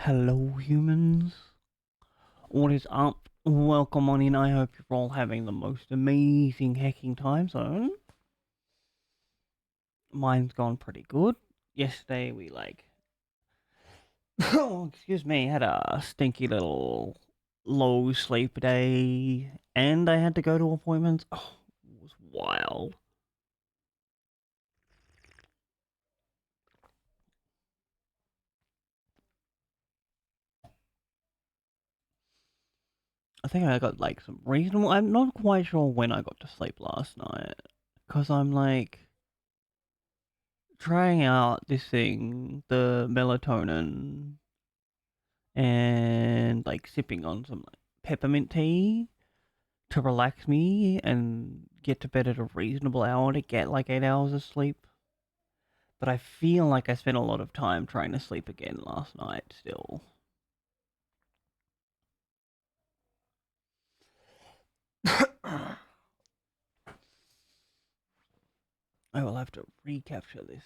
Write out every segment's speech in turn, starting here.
Hello, humans. What is up? Welcome on in. I hope you're all having the most amazing hacking time zone. Mine's gone pretty good. Yesterday we oh, excuse me, had a stinky little low sleep day, and I had to go to appointments. Oh, it was wild. I think I got some reasonable. I'm not quite sure when I got to sleep last night, because I'm trying out this thing, the melatonin, and sipping on some peppermint tea to relax me and get to bed at a reasonable hour to get 8 hours of sleep. But I feel like I spent a lot of time trying to sleep again last night still. I will have to recapture this.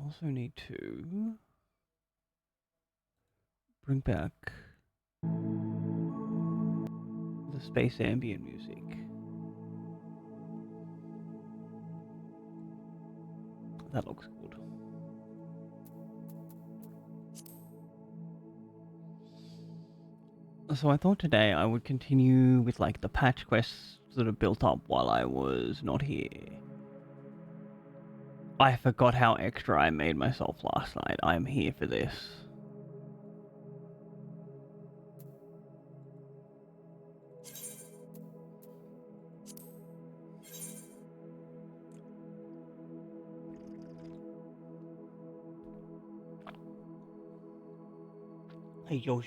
Also need to bring back the space ambient music. That looks good. So I thought today I would continue with the patch quests that have built up while I was not here. I forgot how extra I made myself last night. I'm here for this. Hey, yo.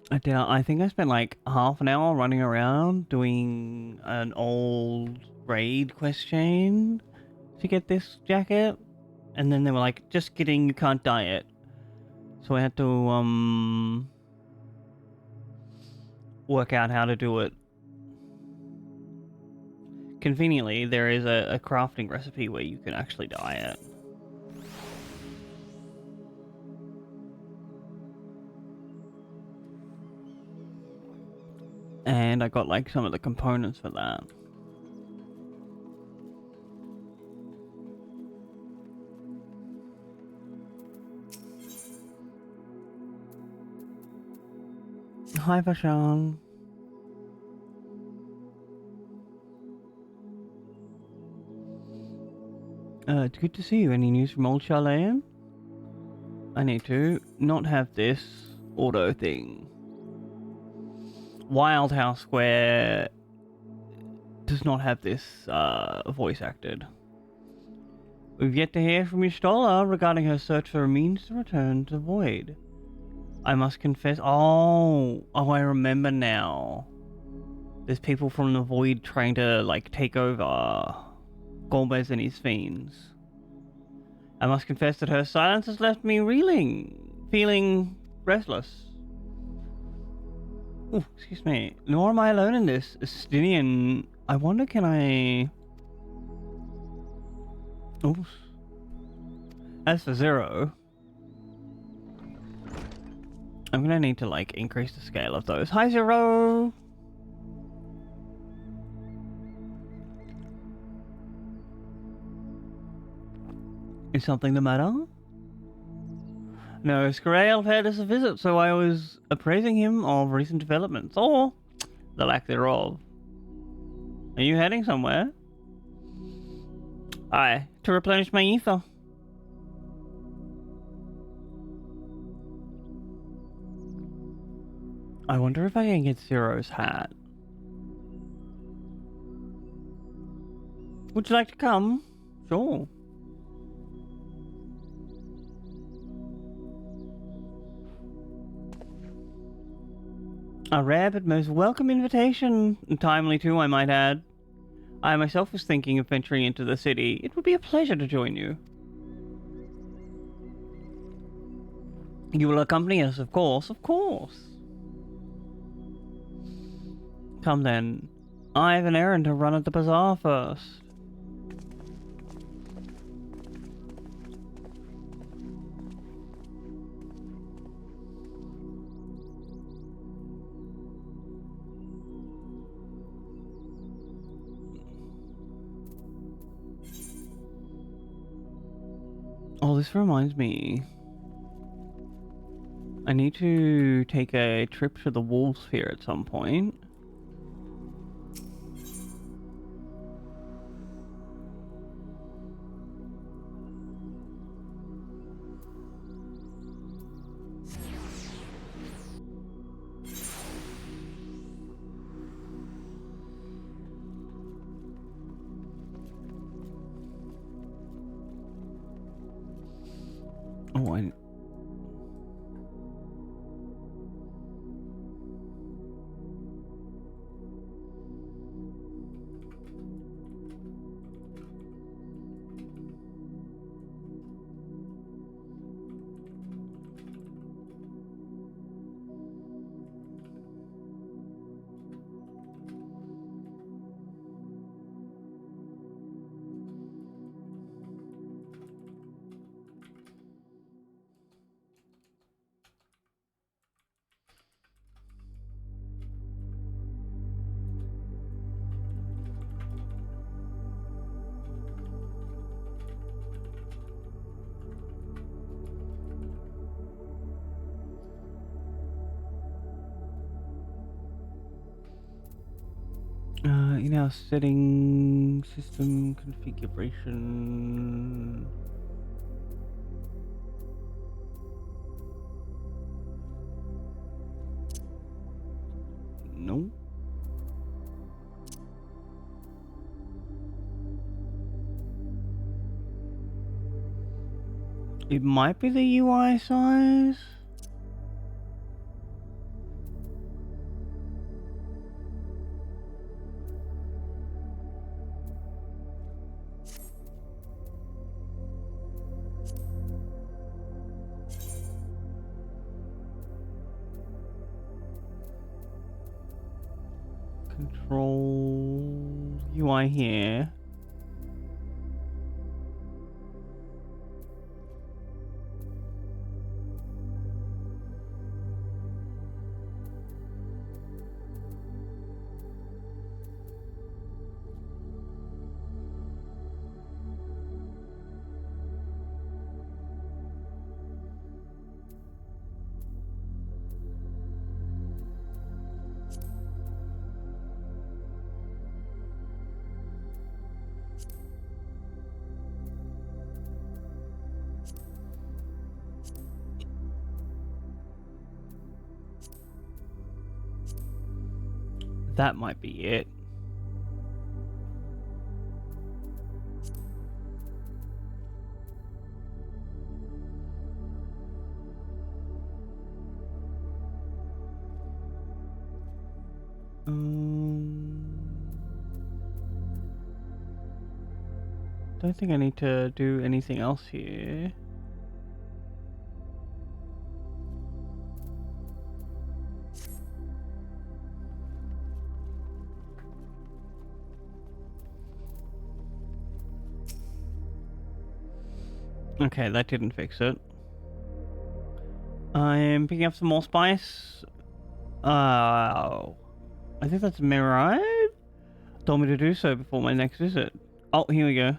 I think I spent half an hour running around doing an old raid quest chain to get this jacket. And then they were like, just kidding, you can't dye it. So I had to, work out how to do it. Conveniently, there is a crafting recipe where you can actually dye it. And I got some of the components for that. Hi, Vashan. It's good to see you. Any news from old Charlayan? I need to not have this auto thing. Wildhouse Square does not have this voice acted. We've yet to hear from Yustola regarding her search for a means to return to Void. I must confess. Oh, I remember now. There's people from the Void trying to take over Golbez and his fiends. I must confess that her silence has left me reeling, feeling restless. Oh, excuse me. Nor am I alone in this. Estinian. I wonder, can I... Oops. As for Zero, I'm gonna need to increase the scale of those. Hi, Zero! Is something the matter? No, Skrael paid us a visit, so I was appraising him of recent developments, or the lack thereof. Are you heading somewhere? Aye, to replenish my ether. I wonder if I can get Zero's hat. Would you like to come? Sure. A rare but most welcome invitation, and timely too, I might add. I myself was thinking of venturing into the city. It would be a pleasure to join you. You will accompany us, of course, of course. Come then. I have an errand to run at the bazaar first. Oh, this reminds me. I need to take a trip to the Wolf Sphere at some point. Oh, in our setting, system configuration. No. It might be the UI size. Control UI here. That might be it. Don't think I need to do anything else here. Okay, that didn't fix it. I'm picking up some more spice. I think that's Mirage told me to do so before my next visit. Oh, here we go.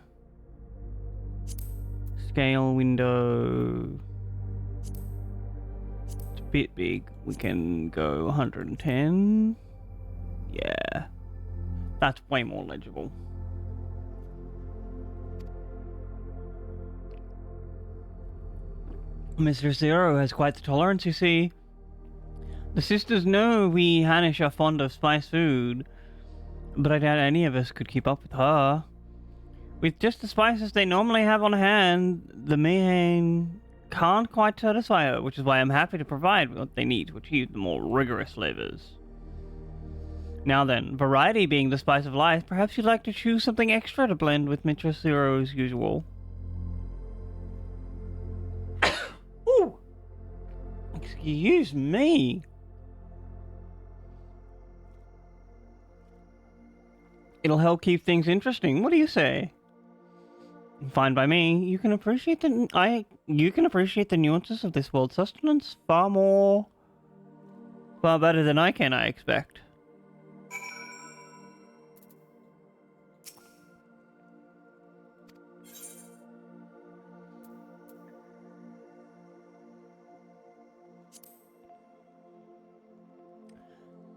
Scale window. It's a bit big. We can go 110. Yeah. That's way more legible. Mr. Zero has quite the tolerance, you see. The sisters know we Hanish are fond of spice food, but I doubt any of us could keep up with her. With just the spices they normally have on hand, the Mayhem can't quite satisfy her, which is why I'm happy to provide what they need to achieve the more rigorous flavors. Now then, variety being the spice of life, perhaps you'd like to choose something extra to blend with Mistress Zero's usual. Ooh! Excuse me. It'll help keep things interesting. What do you say? Fine by me. You can appreciate the nuances of this world's sustenance far better than I can, I expect.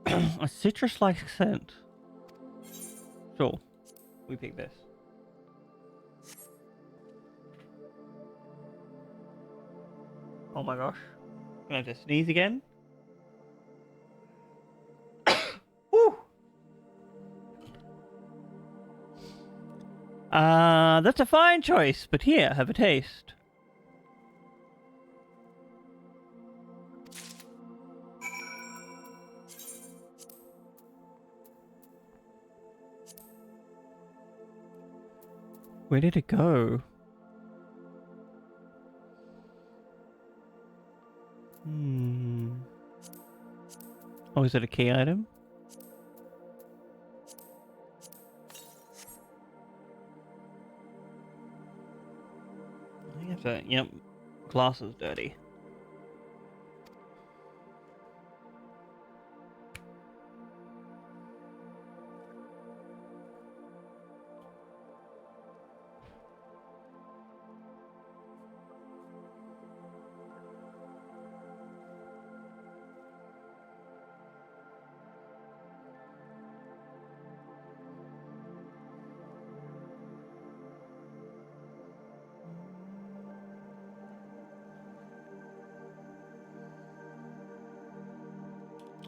A citrus-like scent. Sure. We pick this. Oh my gosh. Can I have to sneeze again? Woo! That's a fine choice, but here, have a taste. Where did it go? Oh, is it a key item? I think it's a, yep, glass is dirty.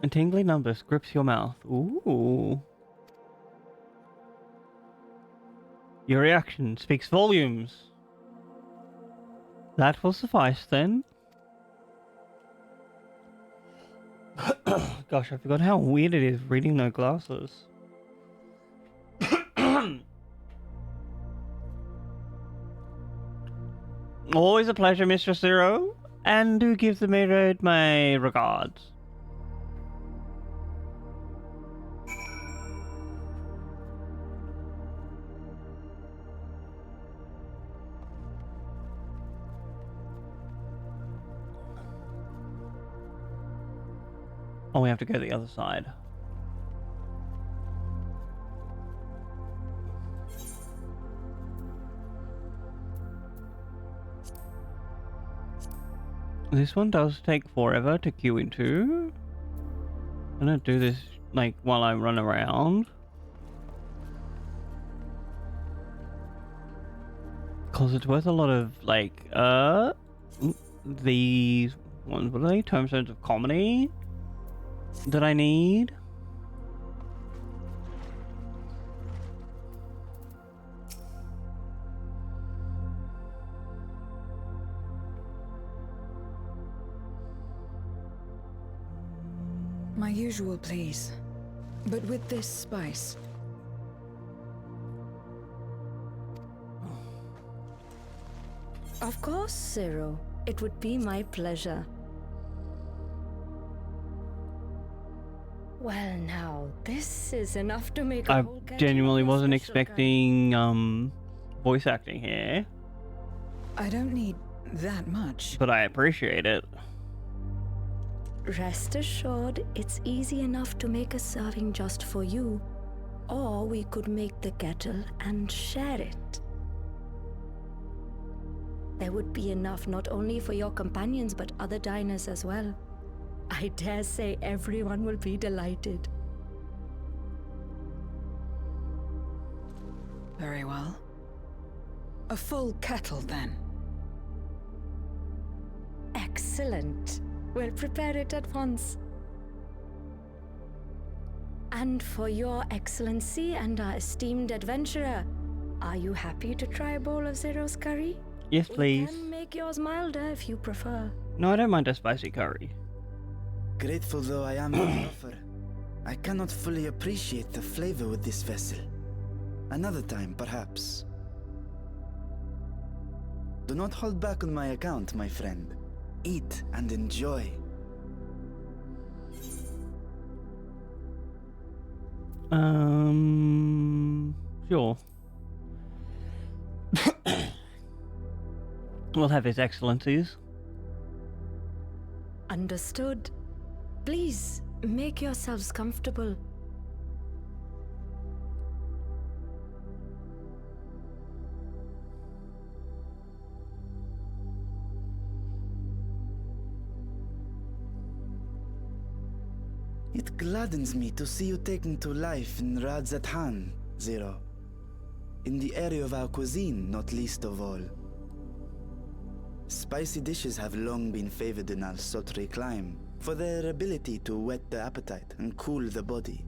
A tingly number grips your mouth. Ooh. Your reaction speaks volumes. That will suffice then. Gosh, I forgot how weird it is reading no glasses. Always a pleasure, Mr. Zero. And do give the maid my regards. Oh, we have to go to the other side. This one does take forever to queue into. I'm gonna do this like while I run around. Cause it's worth a lot of like these ones, what are they? Tombstones of comedy that I need. My usual, please. But with this spice. Of course, Zero. It would be my pleasure. Well, now, this is enough to make a I whole kettle genuinely of your wasn't special expecting voice acting here, I don't need that much. but I appreciate it. Rest assured, it's easy enough to make a serving just for you. Or we could make the kettle and share it. There would be enough not only for your companions but other diners as well. I dare say everyone will be delighted. Very well. A full kettle, then. Excellent. We'll prepare it at once. And for your excellency and our esteemed adventurer, are you happy to try a bowl of Zero's curry? Yes, please. We can make yours milder if you prefer. No, I don't mind a spicy curry. Grateful though I am for the offer, I cannot fully appreciate the flavor with this vessel. Another time, perhaps. Do not hold back on my account, my friend. Eat and enjoy. Sure. We'll have His Excellencies. Understood. Please, make yourselves comfortable. It gladdens me to see you taking to life in Radzatan, Zero. In the area of our cuisine, not least of all. Spicy dishes have long been favored in our sultry clime for their ability to whet the appetite and cool the body.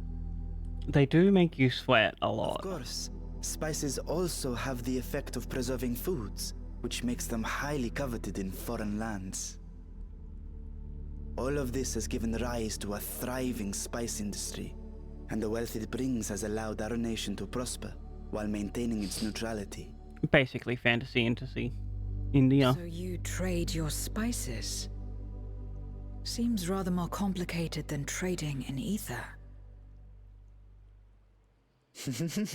They do make you sweat a Of lot. course, spices also have the effect of preserving foods, which makes them highly coveted in foreign lands. All of this has given rise to a thriving spice industry, and the wealth it brings has allowed our nation to prosper while maintaining its neutrality. Basically fantasy India. So you trade your spices? Seems rather more complicated than trading in ether.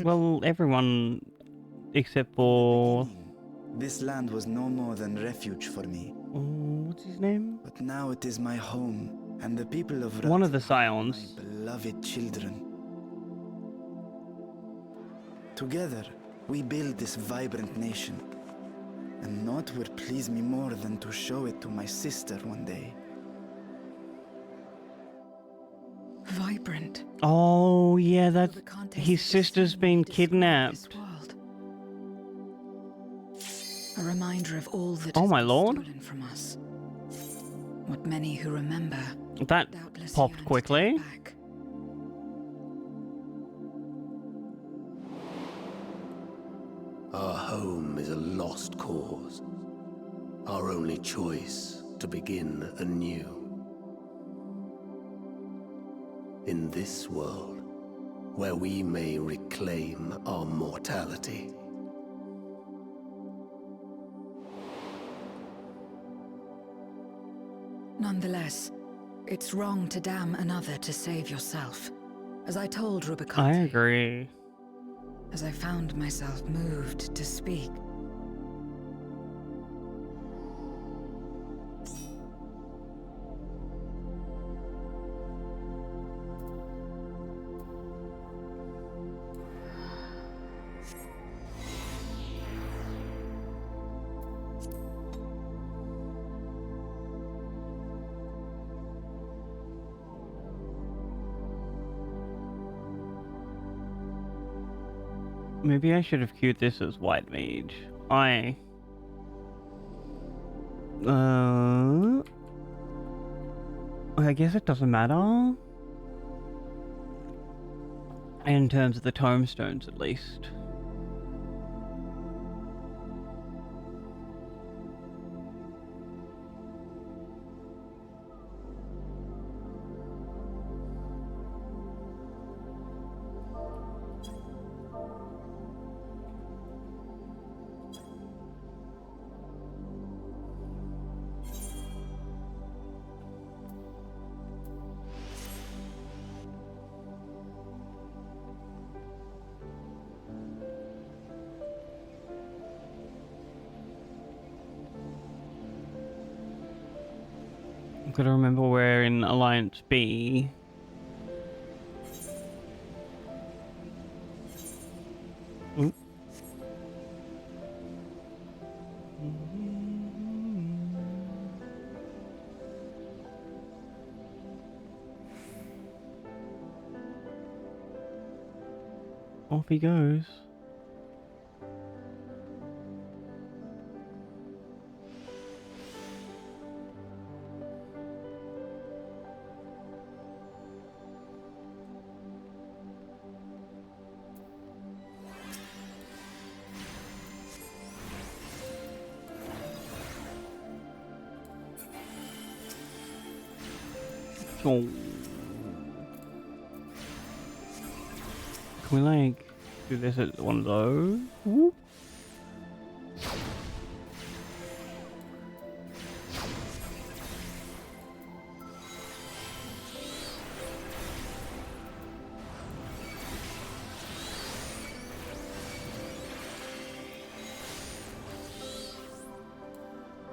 Well, everyone except for This land was no more than refuge for me, what's his name? but now it is my home, and the people of One of the Radzatan are Scions. my beloved children. Together, we build this vibrant nation, and naught would please me more than to show it to my sister one day. Vibrant. Oh yeah, that's Rubicante his is sister's the been describe kidnapped. this world. A reminder of all that Oh has my been lord. stolen from us. What many who remember That doubtless popped yearn to quickly. take back. Our home is a lost cause. Our only choice to begin anew. In this world, where we may reclaim our mortality. Nonetheless, it's wrong to damn another to save yourself. As I told I Rubicante, agree. as I found myself moved to speak. Maybe I should have queued this as White Mage. I guess it doesn't matter. In terms of the tomestones, at least. I've got to remember we're in Alliance B. Oop. Off he goes. Oh. Can we like do this at one of those? Whoop.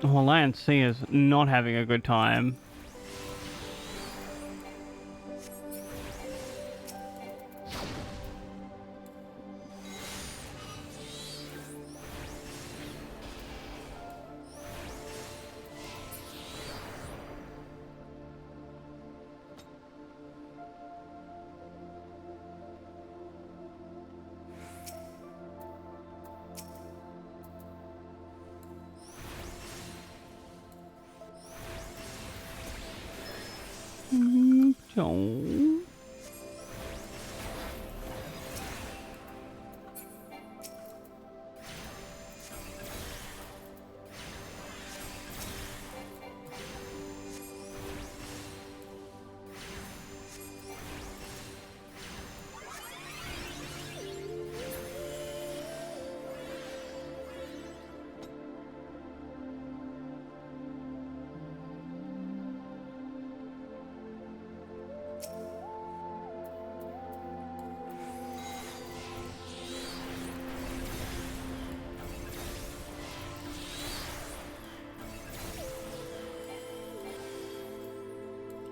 Well, Land C is not having a good time. So...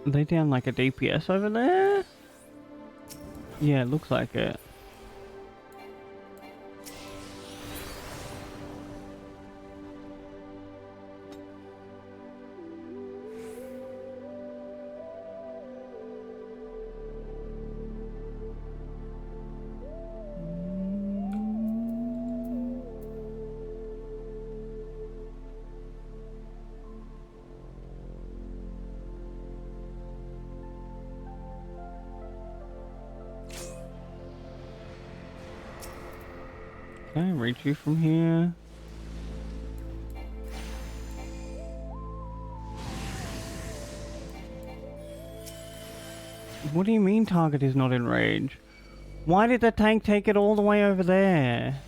Are they down like a DPS over there? Yeah, it looks like it. Can I reach you from here? What do you mean target is not in range? Why did the tank take it all the way over there?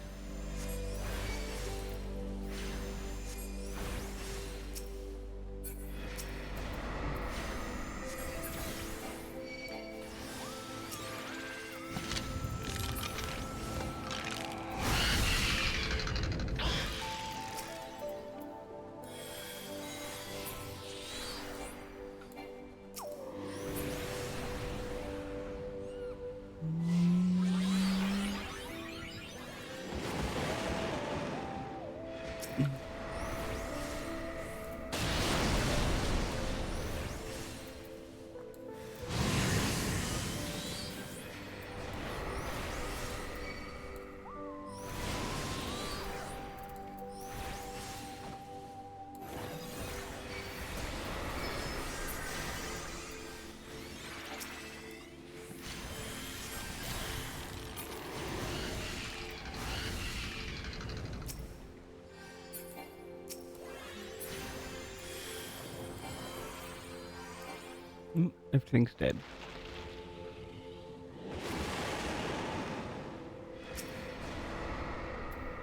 Everything's dead.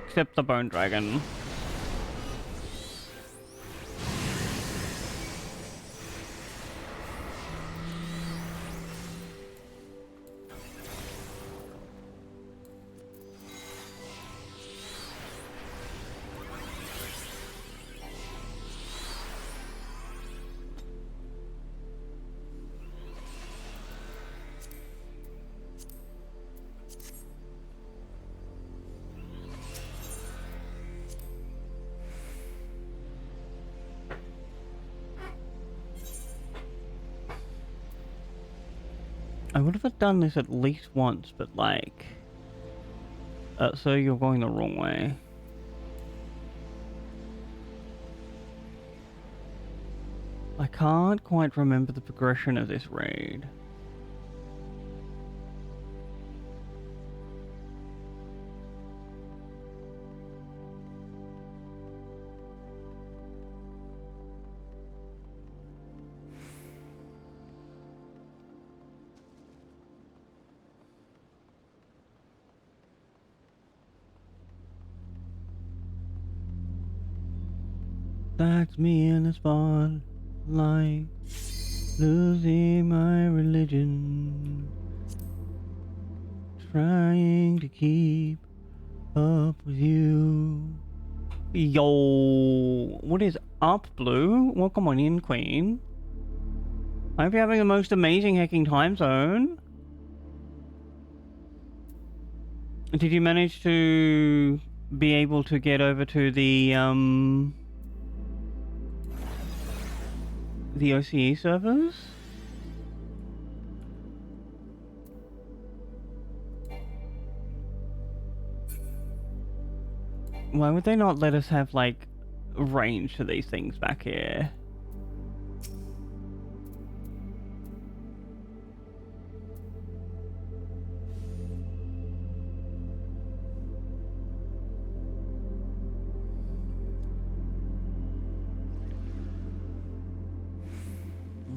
Except the bone dragon. I would have done this at least once, but like... so you're going the wrong way. I can't quite remember the progression of this raid. That's me in the spotlight, losing my religion, trying to keep up with you. Yo, what is up, Blue? Welcome on in, Queen. I hope you're having the most amazing hacking time zone. Did you manage to be able to get over to the OCE servers? Why would they not let us have, like, range to these things back here?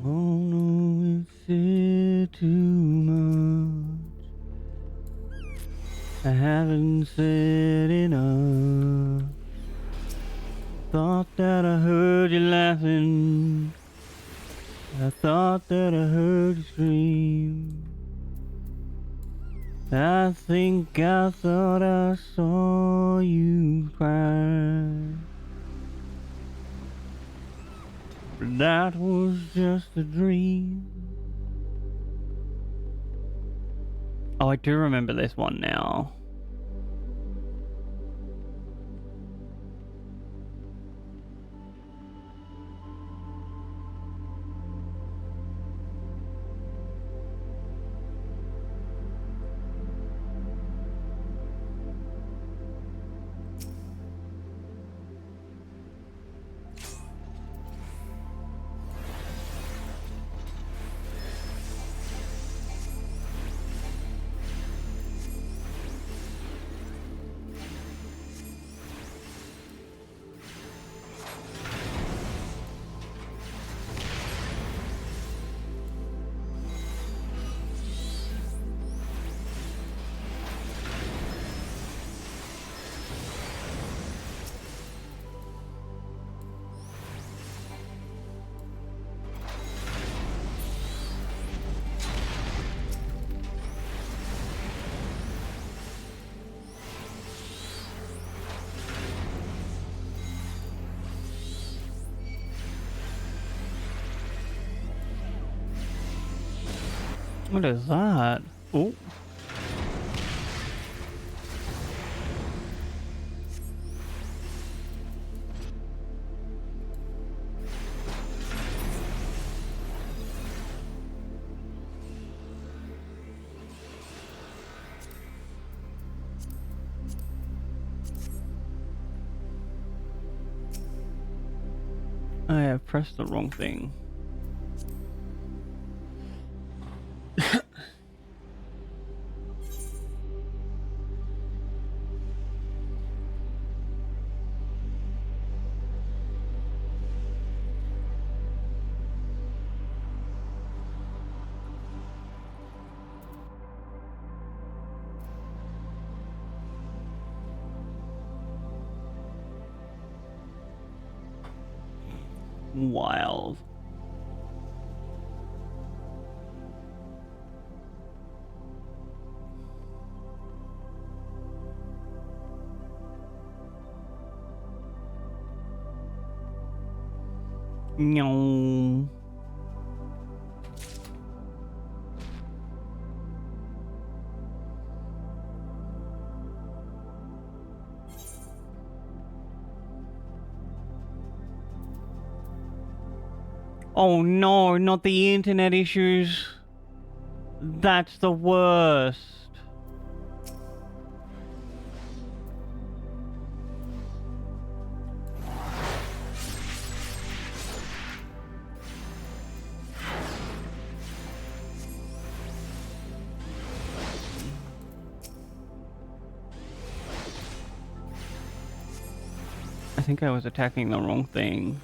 Oh no, it's said too much. I haven't said enough. Thought that I heard you laughing. I thought that I heard you scream. I think I thought I saw you cry. But that was just a dream. Oh, I do remember this one now. What is that? Oh. I have pressed the wrong thing. Wild. No. Oh no, not the internet issues. That's the worst. I think I was attacking the wrong thing.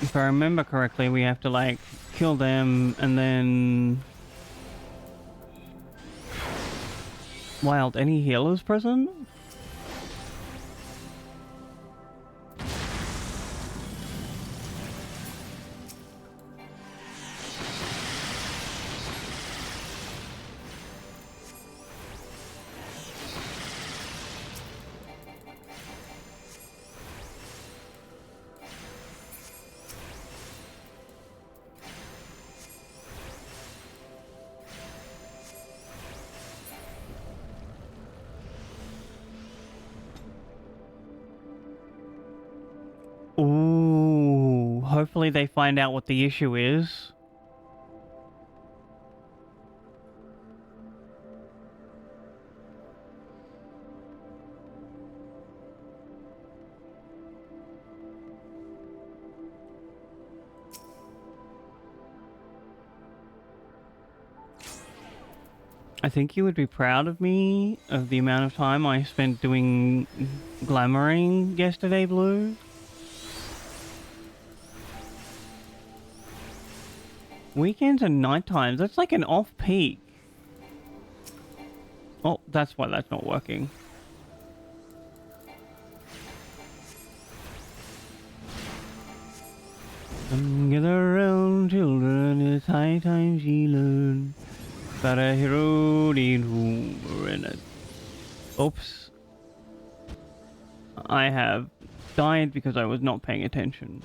If I remember correctly, we have to like kill them and then Wild, any healers present? Ooh, hopefully they find out what the issue is. I think you would be proud of me, of the amount of time I spent doing glamoring yesterday, Blue. Weekends and night times, that's like an off-peak. Oh, that's why that's not working. Come gather round, children, it's high time ye learn about a hero in whom we're in it. Oops. I have died because I was not paying attention.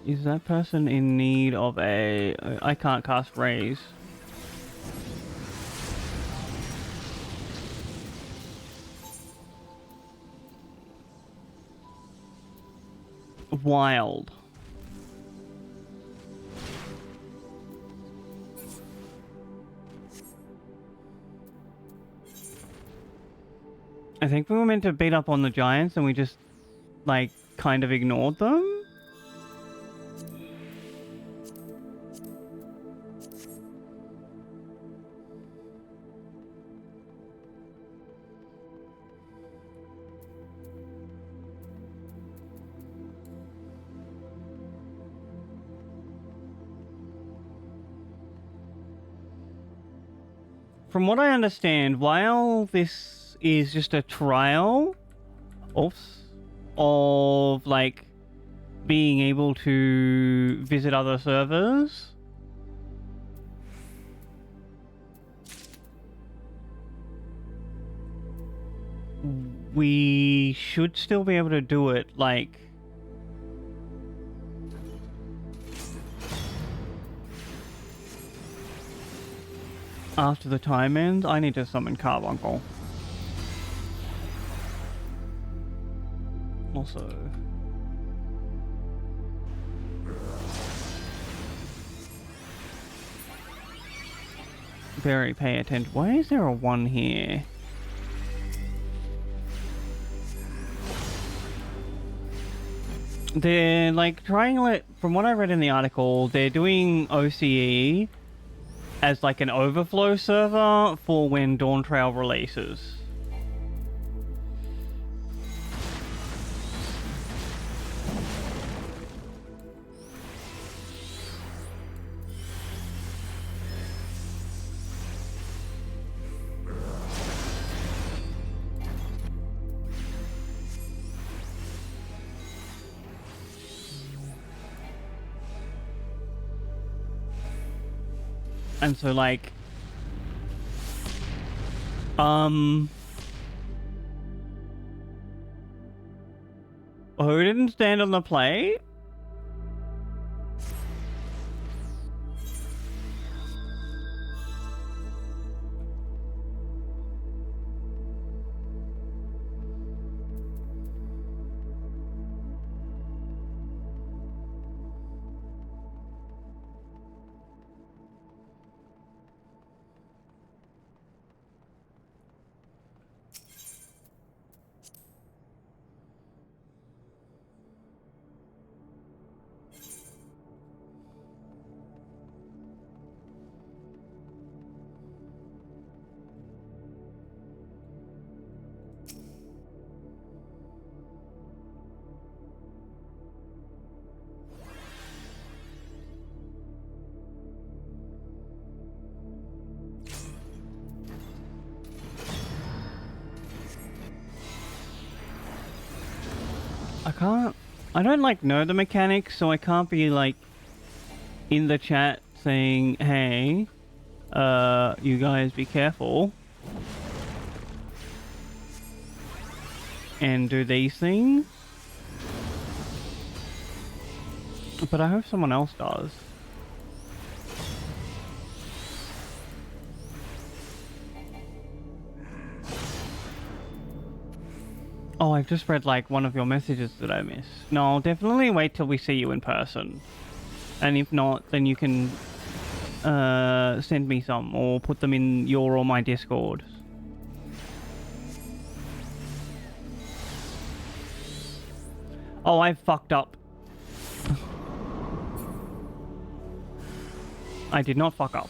Is that person in need of a... I can't cast raise. Wild. I think we were meant to beat up on the giants and we just, like, kind of ignored them? From what I understand, while this is just a trial, oops, of, like, being able to visit other servers, we should still be able to do it, like... after the time ends. I need to summon Carbuncle. Also... very pay attention. Why is there a 1 here? They're like trying to, from what I read in the article, they're doing OCE as like an overflow server for when Dawn Trail releases. And so, like, who didn't stand on the plate? I don't like know the mechanics, so I can't be like in the chat saying, hey, you guys be careful and do these things. But I hope someone else does. Oh, I've just read like one of your messages that I missed. No, I'll definitely wait till we see you in person. And if not, then you can send me some or put them in your or my Discord. Oh, I fucked up. I did not fuck up.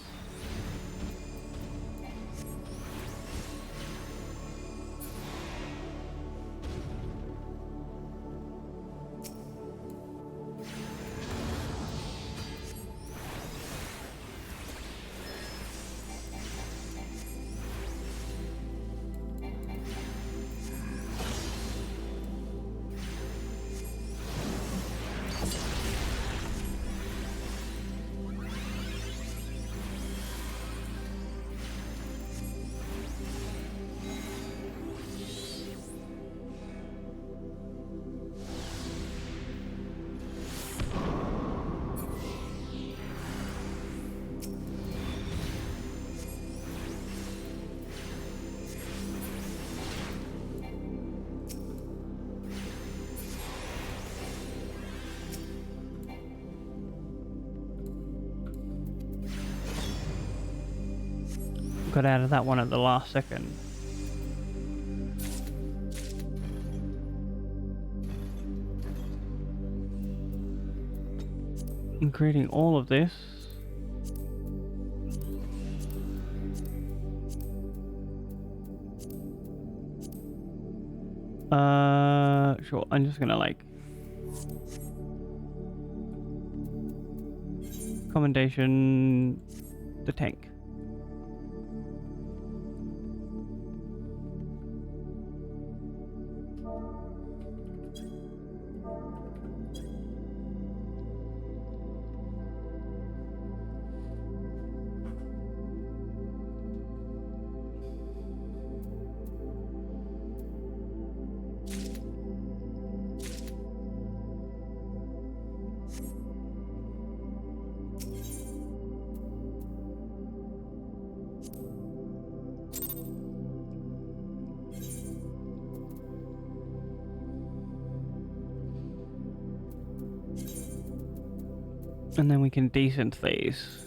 Got out of that one at the last second. I'm creating all of this. Sure, I'm just gonna like commendation the tank. And then we can decent these.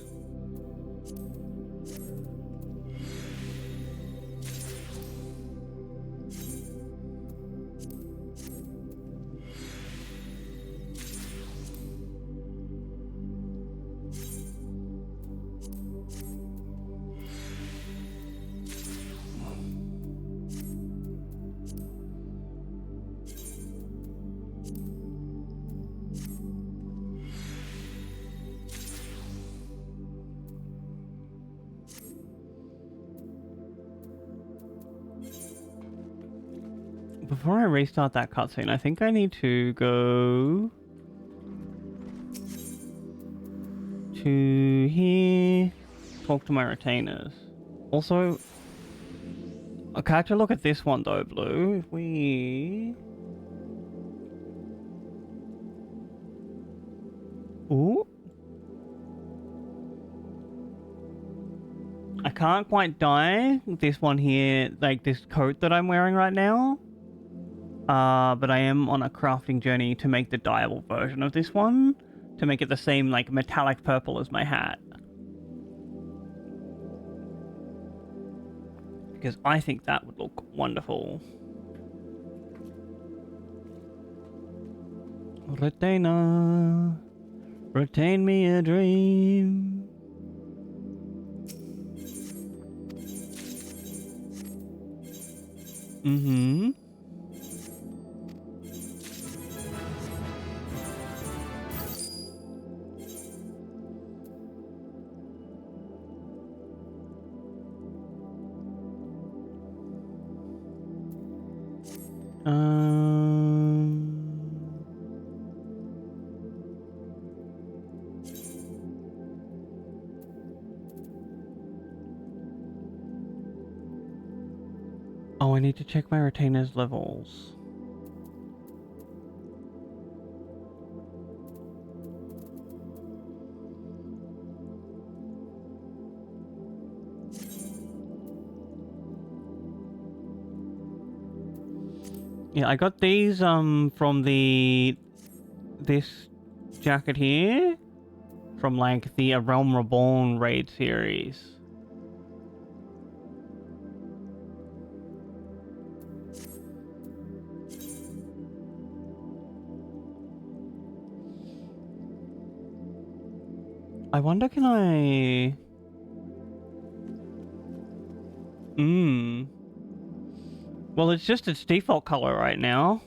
Before I restart that cutscene, I think I need to go to here, talk to my retainers. Also, okay, I have to look at this one though, Blue. If we... Ooh. I can't quite dye this one here, like this coat that I'm wearing right now. But I am on a crafting journey to make the dyeable version of this one, to make it the same like metallic purple as my hat. Because I think that would look wonderful. Retainer, retain me a dream. Mm-hmm. Oh, I need to check my retainer's levels. Yeah, I got these from this jacket here from like the A Realm Reborn raid series. I wonder, can I... Well, it's just its default color right now.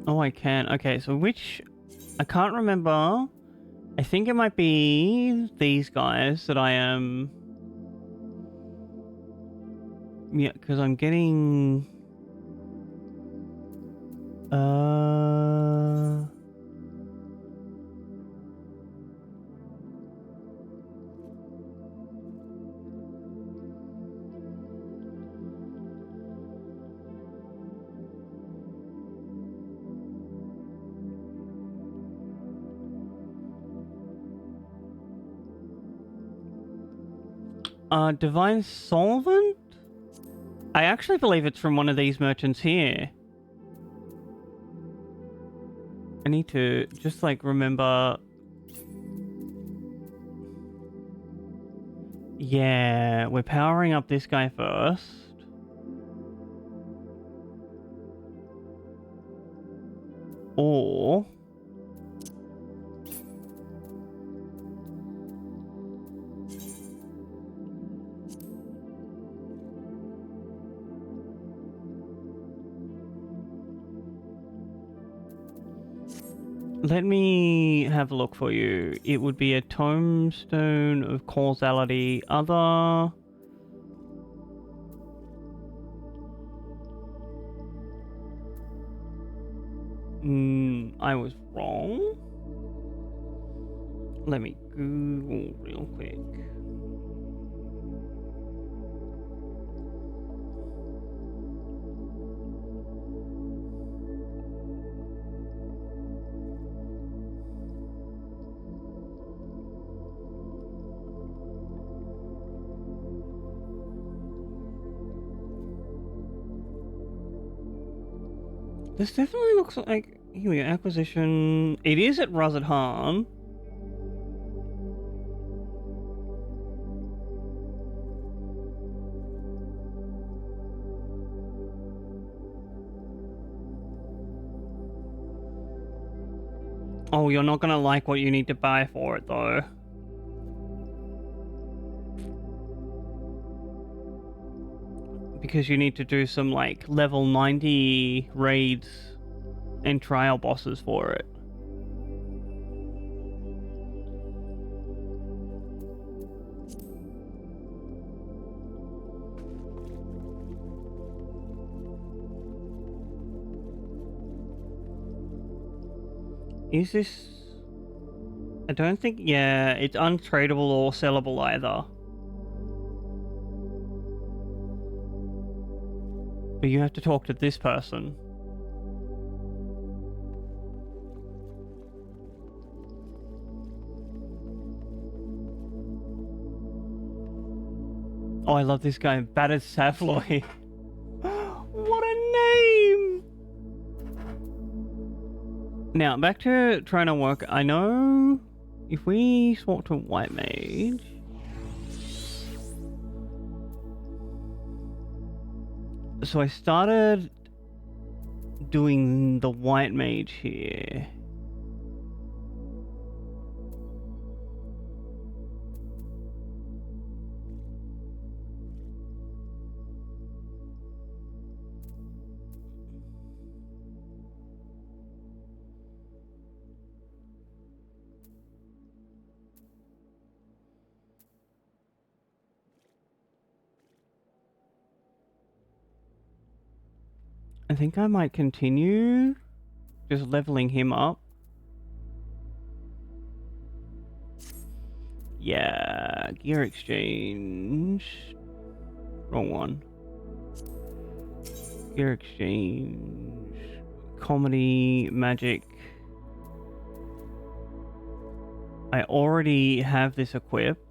Oh, I can. Okay, so which... I can't remember. I think it might be these guys that I am... Yeah, because I'm getting... Divine Solvent? I actually believe it's from one of these merchants here. I need to just, like, remember... Yeah, we're powering up this guy first. Or... Let me have a look for you. It would be a tombstone of causality. Other... I was wrong. Let me Google real quick. This definitely looks like... Here we go, acquisition... It is at Razadhan. Oh, you're not gonna like what you need to buy for it, though. Because you need to do some, like, level 90 raids and trial bosses for it. Is this... I don't think... Yeah, it's untradeable or sellable either. But you have to talk to this person. Oh, I love this guy, Battered Savloy. What a name! Now, back to trying to work. I know if we swap to White Mage... So I started doing the White Mage here. I think I might continue just leveling him up. Yeah, gear exchange. Wrong one. Gear exchange. Comedy, magic. I already have this equipped.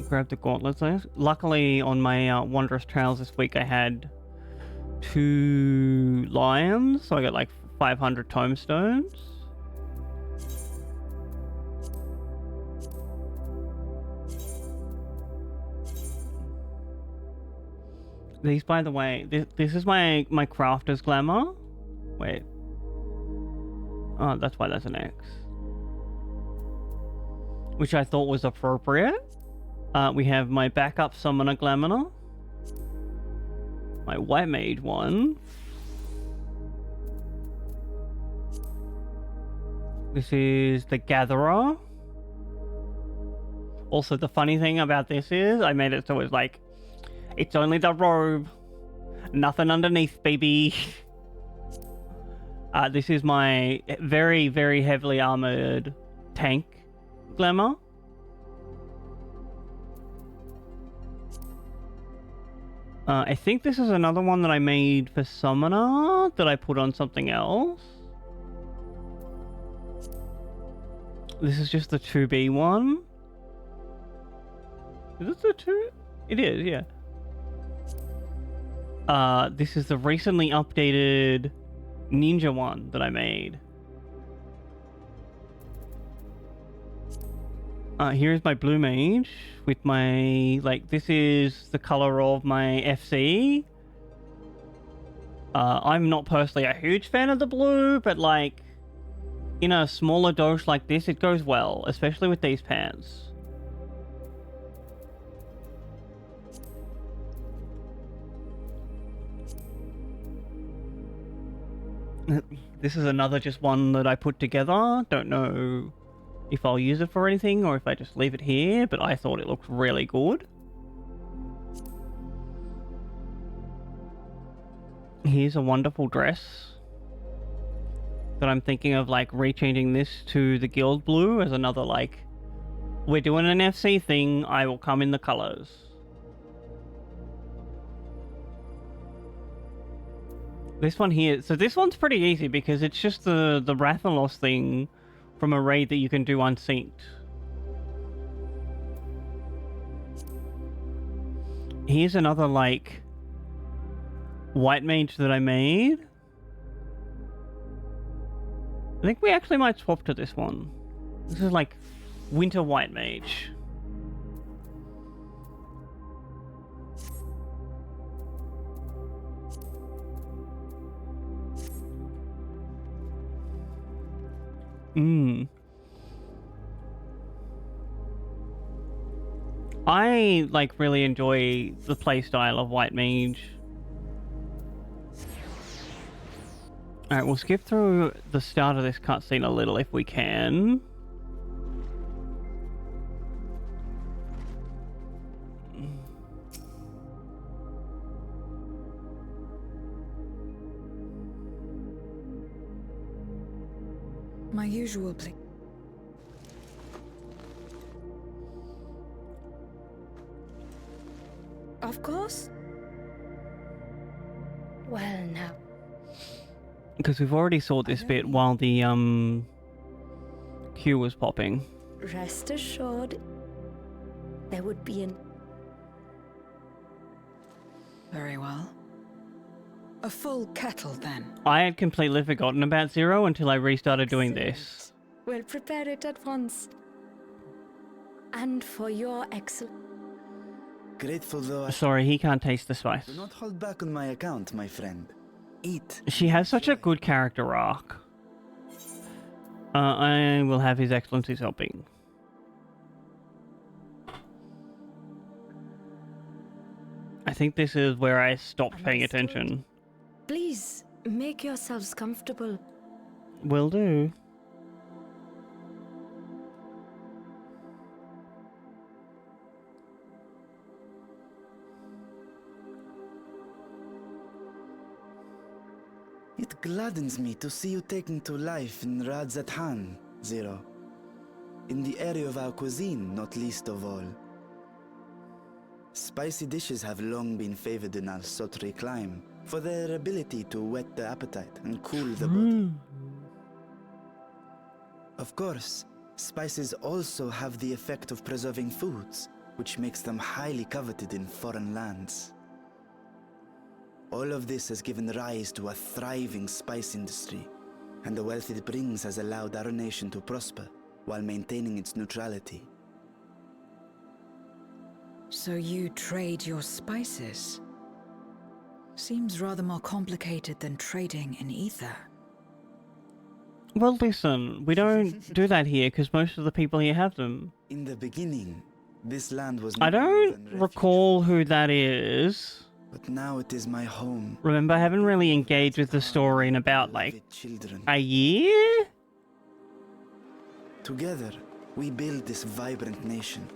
Grab the gauntlets. Luckily, on my Wondrous Trails this week, I had 2 lions, so I got like 500 tomestones. These, by the way, this is my crafter's glamour. Wait. Oh, that's why that's an X. Which I thought was appropriate. We have my backup summoner glamour. My white mage one. This is the gatherer. Also, the funny thing about this is I made it so it's like, it's only the robe, nothing underneath, baby. This is my very, very heavily armored tank glamour. I think this is another one that I made for Summoner that I put on something else. This is just the 2B one. Is this the 2? It is, yeah. This is the recently updated ninja one that I made. Here's my blue mage with my, like, this is the color of my FC. I'm not personally a huge fan of the blue, but like, in a smaller dose like this, it goes well, especially with these pants. This is another just one that I put together. Don't know if I'll use it for anything or if I just leave it here, but I thought it looked really good. Here's a wonderful dress that I'm thinking of like rechanging this to the guild blue as another like, we're doing an FC thing, I will come in the colors. This one here, so this one's pretty easy because it's just the Rathalos thing from a raid that you can do unsynced. Here's another like white mage that I made. I think we actually might swap to this one. This is like winter white mage. I like really enjoy the playstyle of white mage. Alright, we'll skip through the start of this cutscene a little if we can. My usual place. Of course. Well, now. Because we've already saw this bit while the queue was popping. Rest assured, there would be an... Very well. A full kettle, then. I had completely forgotten about Zero until I restarted doing this. We'll prepare it at once. And for your excellent... Grateful though I Sorry, he can't taste the spice. do not hold back on my account, my friend. Eat. She has such a good character arc. I will have His Excellency's helping. I think this is where I stopped paying attention. Please, make yourselves comfortable. Will do. It gladdens me to see you taking to life in Radzatan, Zero. In the area of our cuisine, not least of all. Spicy dishes have long been favored in our sultry clime for their ability to whet the appetite and cool the body. Of course, spices also have the effect of preserving foods, which makes them highly coveted in foreign lands. All of this has given rise to a thriving spice industry, and the wealth it brings has allowed our nation to prosper while maintaining its neutrality. So you trade your spices? Seems rather more complicated than trading in ether. Well, listen, we don't do that here because most of the people here have them. In the beginning, this land was I no more don't than refuge, recall who that is. but now it is my home. Remember, I haven't really engaged with the story in about, like, Beloved children. a year? Together, we build this vibrant nation.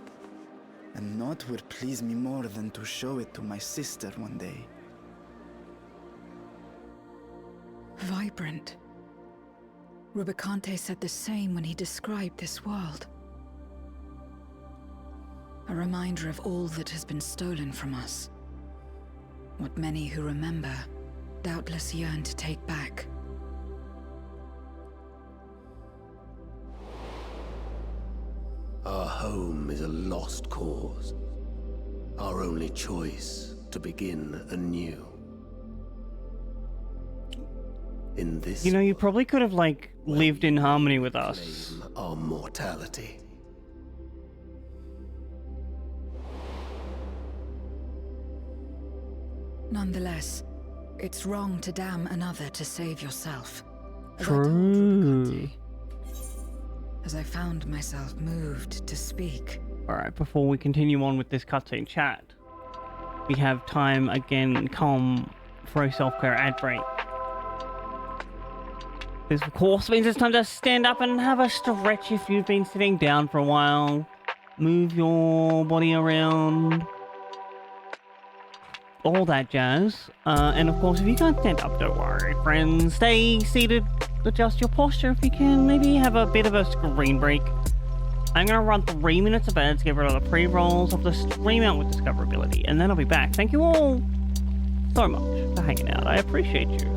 And naught would please me more than to show it to my sister one day. Vibrant. Rubicante said the same when he described this world. A reminder of all that has been stolen from us. What many who remember doubtless yearn to take back. Our home is a lost cause. Our only choice to begin anew. In this You know, you world, probably could have, like, lived in harmony with us. claim our mortality. Nonetheless, it's wrong to damn another to save yourself. As I True. told Rubicante, as I found myself moved to speak. Alright, before we continue on with this cutscene chat, we have time again come for a self-care ad break. This of course means it's time to stand up and have a stretch if you've been sitting down for a while. Move your body around. All that jazz. And of course, if you can't stand up, don't worry, friends. Stay seated, adjust your posture if you can. Maybe have a bit of a screen break. I'm gonna run 3 minutes of ads, get rid of the pre-rolls of the stream out with discoverability, and then I'll be back. Thank you all so much for hanging out. I appreciate you.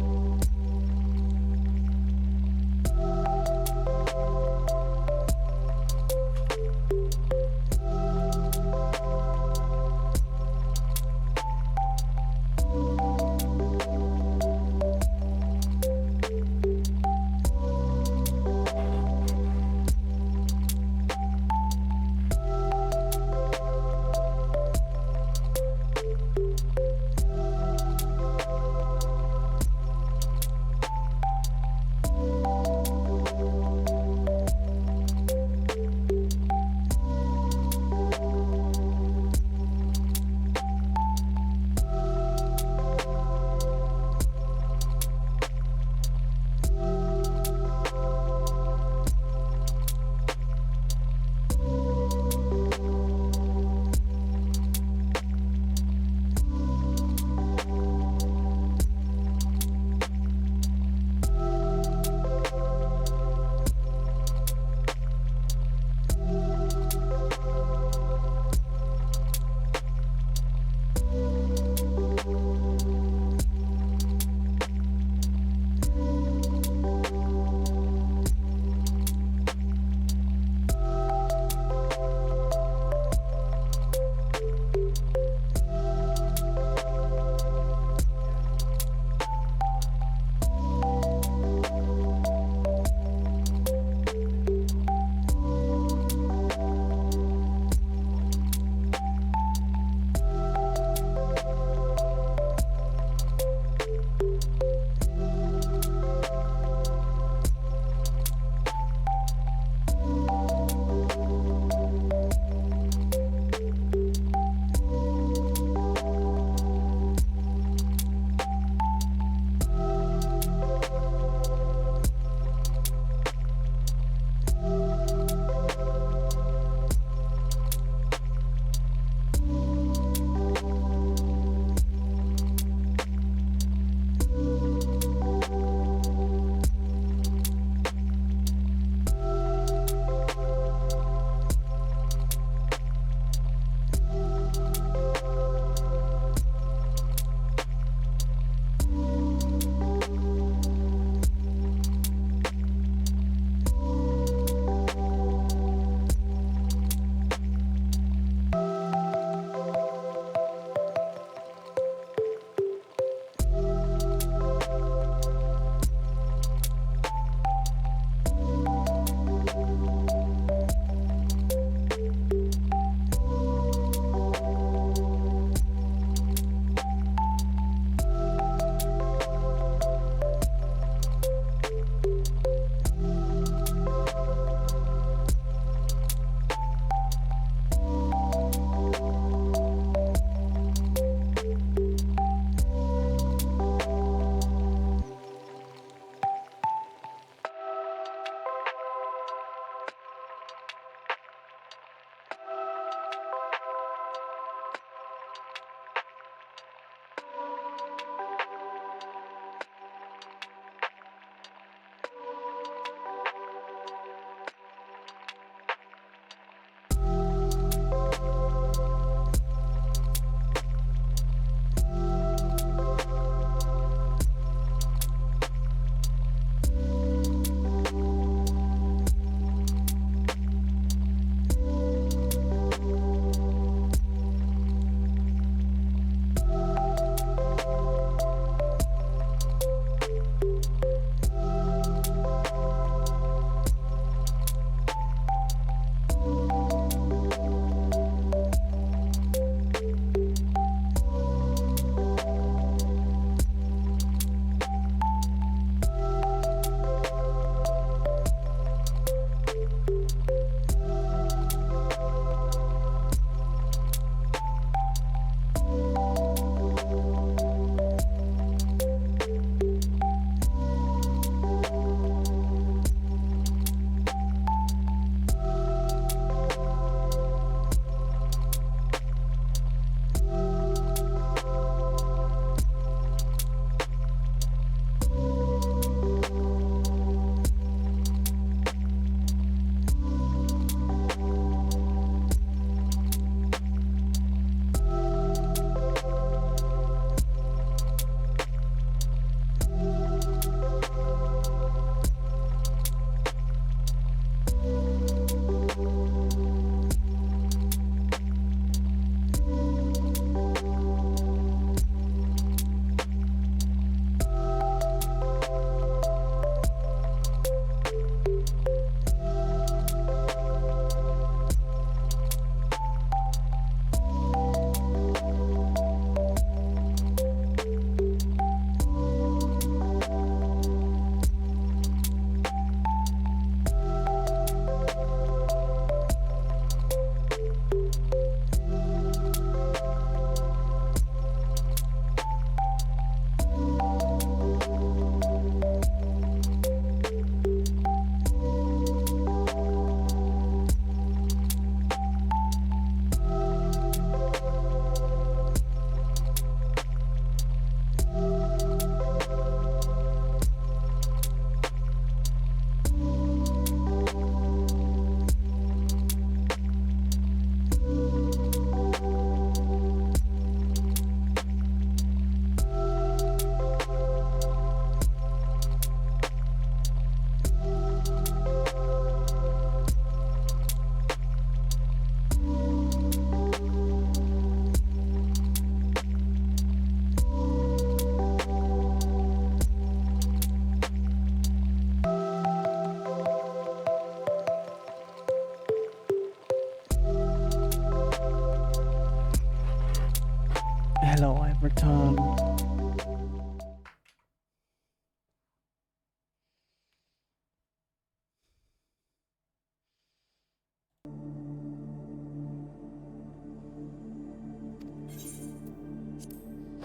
Hello, I've returned.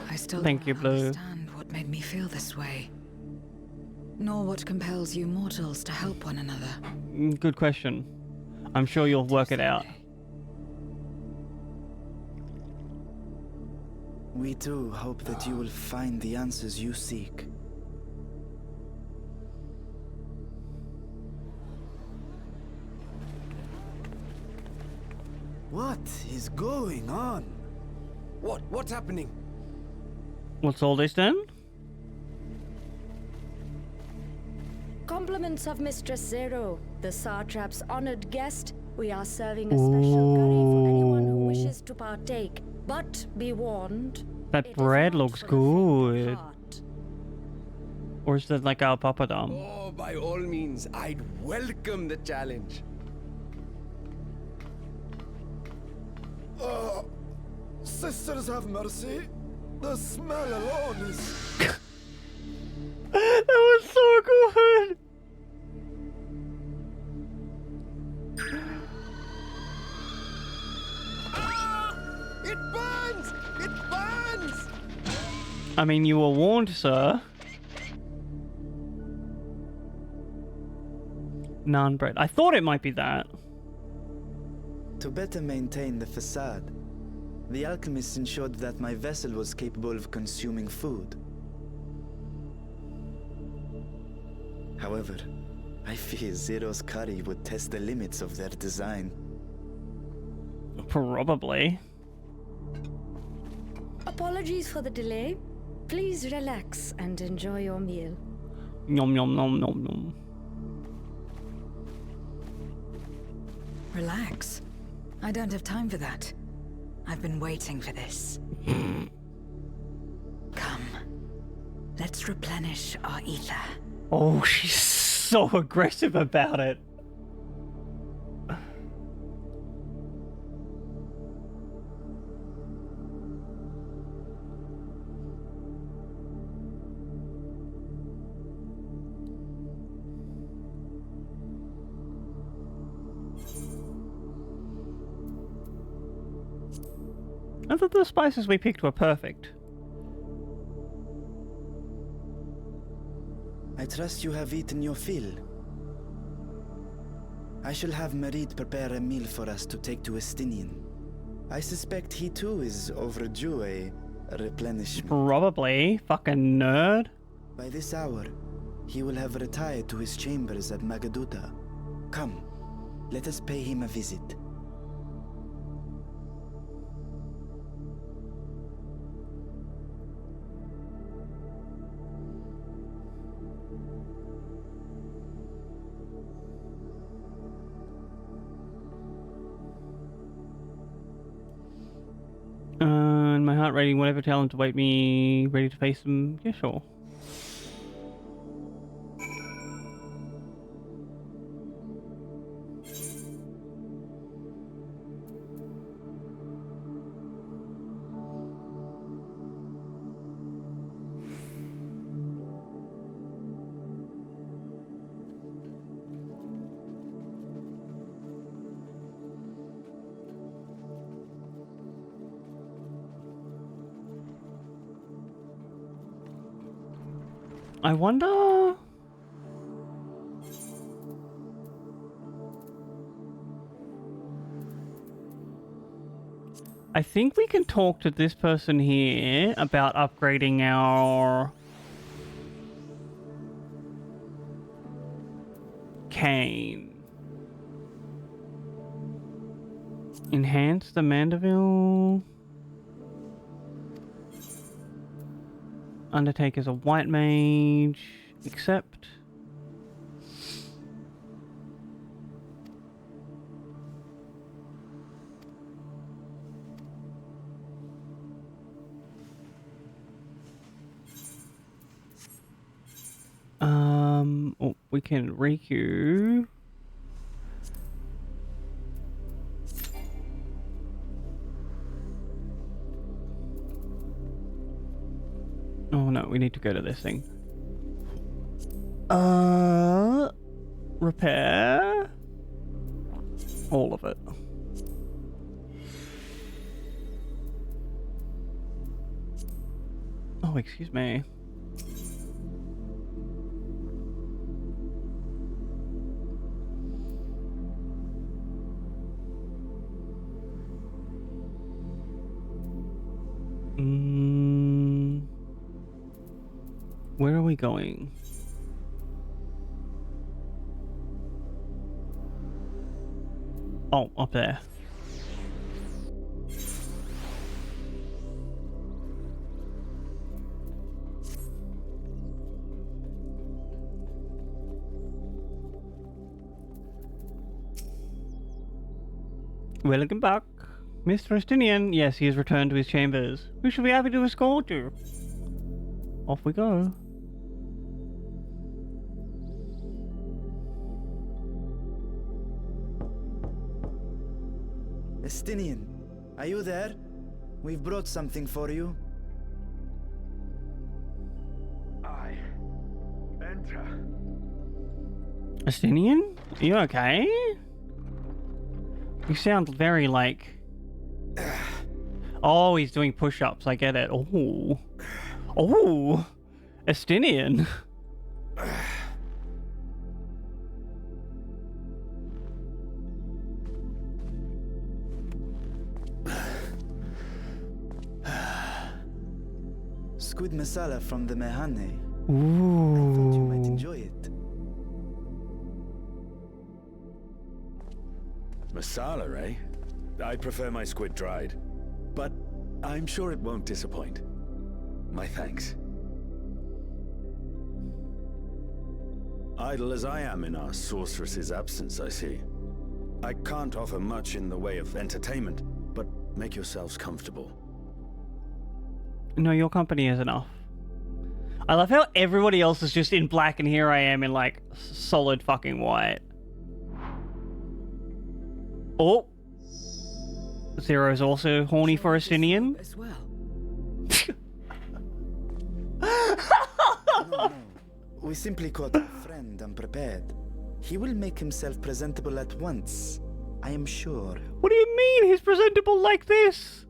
I still Thank don't you, Blue. understand what made me feel this way, nor what compels you mortals to help one another. Good question. I'm sure you'll work it out. We too hope that you will find the answers you seek. What is going on? What's happening? What's all this then? Compliments of Mistress Zero, the Satrap's honored guest. We are serving a special curry for anyone who wishes to partake. But be warned, That it is bread not looks for the faint of good. heart. Or is that like our papadum? Oh, by all means, I'd welcome the challenge. Sisters have mercy. The smell alone is... That was so good! It burns! It burns! I mean, you were warned, sir. Naan bread. I thought it might be that. To better maintain the facade, the alchemists ensured that my vessel was capable of consuming food. However, I fear Zero's curry would test the limits of their design. Probably. Apologies for the delay. Please relax and enjoy your meal. Nom nom nom nom nom. Relax. I don't have time for that. I've been waiting for this. Come. Let's replenish our ether. Oh, she's so aggressive about it. I thought the spices we picked were perfect. I trust you have eaten your fill. I shall have Merid prepare a meal for us to take to Estinian. I suspect he too is overdue a replenishment. Probably. Fucking nerd. By this hour, he will have retired to his chambers at Magaduta. Come, let us pay him a visit. And my heart rating, whatever, tell him to wait me ready to face them. Yeah, sure. I wonder... I think we can talk to this person here about upgrading our... cane. Enhance the Mandeville... Undertaker's a white mage. Accept. Oh, we can requeue. Oh no, we need to go to this thing. Repair. All of it. Oh, excuse me. Where are we going? Oh, up there. Welcome back. Mr. Justinian. Yes, he has returned to his chambers. We shall be happy to escort you. Off we go. Estinian, are you there? We've brought something for you. I enter. Justinian? Are you okay? You sound very like... Oh, he's doing push-ups. I get it. Oh. Oh. Estinian. Squid masala from the Mehane. Ooh. I thought you might enjoy it. Masala, eh? I prefer my squid dried. But I'm sure it won't disappoint. My thanks. Idle as I am in our sorceress's absence, I see. I can't offer much in the way of entertainment, but make yourselves comfortable. No, your company is enough. I love how everybody else is just in black and here I am in like solid fucking white. Oh. Zero's also horny for Estinian. As well. No. We simply caught a friend unprepared. He will make himself presentable at once, I am sure. What do you mean he's presentable like this?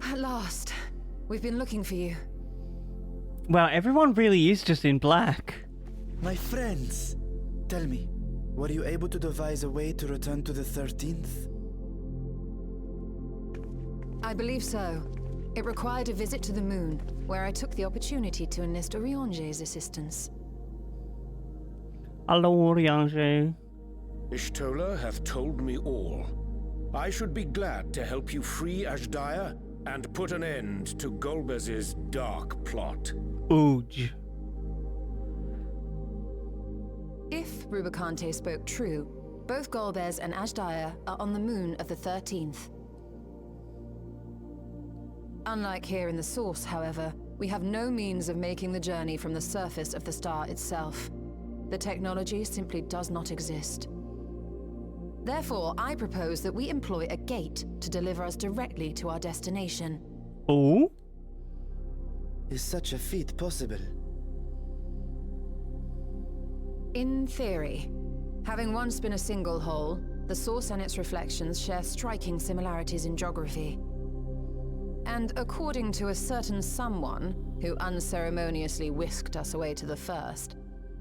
At last. We've been looking for you. Wow, everyone really is just in black. My friends, tell me, were you able to devise a way to return to the 13th? I believe so. It required a visit to the moon, where I took the opportunity to enlist Oriange's assistance. Hello, Oriange. Ishtola hath told me all. I should be glad to help you free Ashdaya and put an end to Golbez's dark plot. Ooge. If Rubicante spoke true, both Golbez and Ashdaya are on the moon of the 13th. Unlike here in the Source, however, we have no means of making the journey from the surface of the star itself. The technology simply does not exist. Therefore, I propose that we employ a gate to deliver us directly to our destination. Oh? Is such a feat possible? In theory. Having once been a single hole, the Source and its reflections share striking similarities in geography. And according to a certain someone, who unceremoniously whisked us away to the first,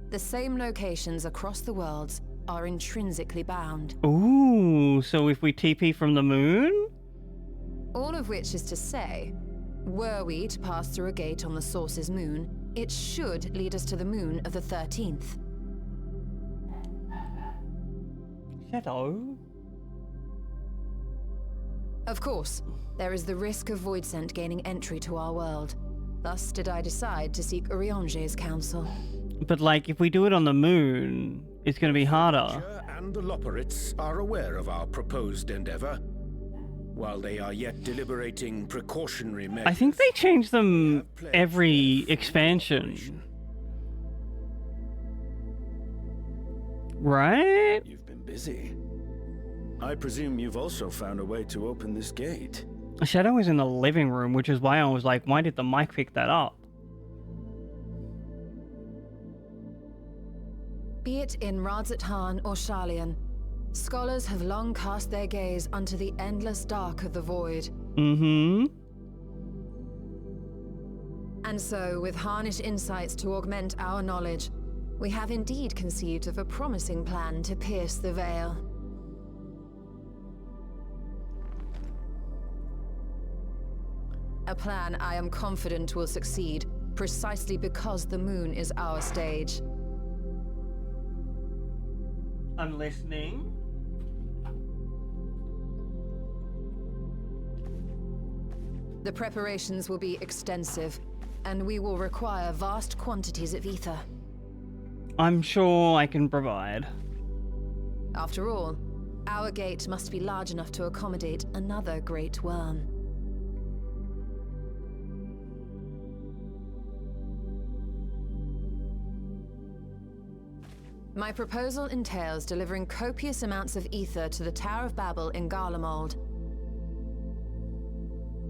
the same locations across the worlds are intrinsically bound. Ooh, so if we TP from the moon? All of which is to say, were we to pass through a gate on the Source's moon, it should lead us to the moon of the 13th. Shadow? Of course, there is the risk of Voidsent gaining entry to our world. Thus did I decide to seek Urianger's counsel. But like, if we do it on the moon, it's going to be harder. Nature and the Loperites are aware of our proposed endeavor. While they are yet deliberating precautionary measures, I think they change them every expansion. Right? You've been busy. I presume you've also found a way to open this gate. Shadow is in the living room, which is why I was like, why did the mic pick that up? Be it in Radzat-Han or Sharlayan, scholars have long cast their gaze unto the endless dark of the void. Mm-hmm. And so, with harnish insights to augment our knowledge, we have indeed conceived of a promising plan to pierce the veil. A plan I am confident will succeed, precisely because the moon is our stage. I'm listening. The preparations will be extensive, and we will require vast quantities of ether. I'm sure I can provide. After all, our gate must be large enough to accommodate another great worm. My proposal entails delivering copious amounts of ether to the Tower of Babel in Garlemald.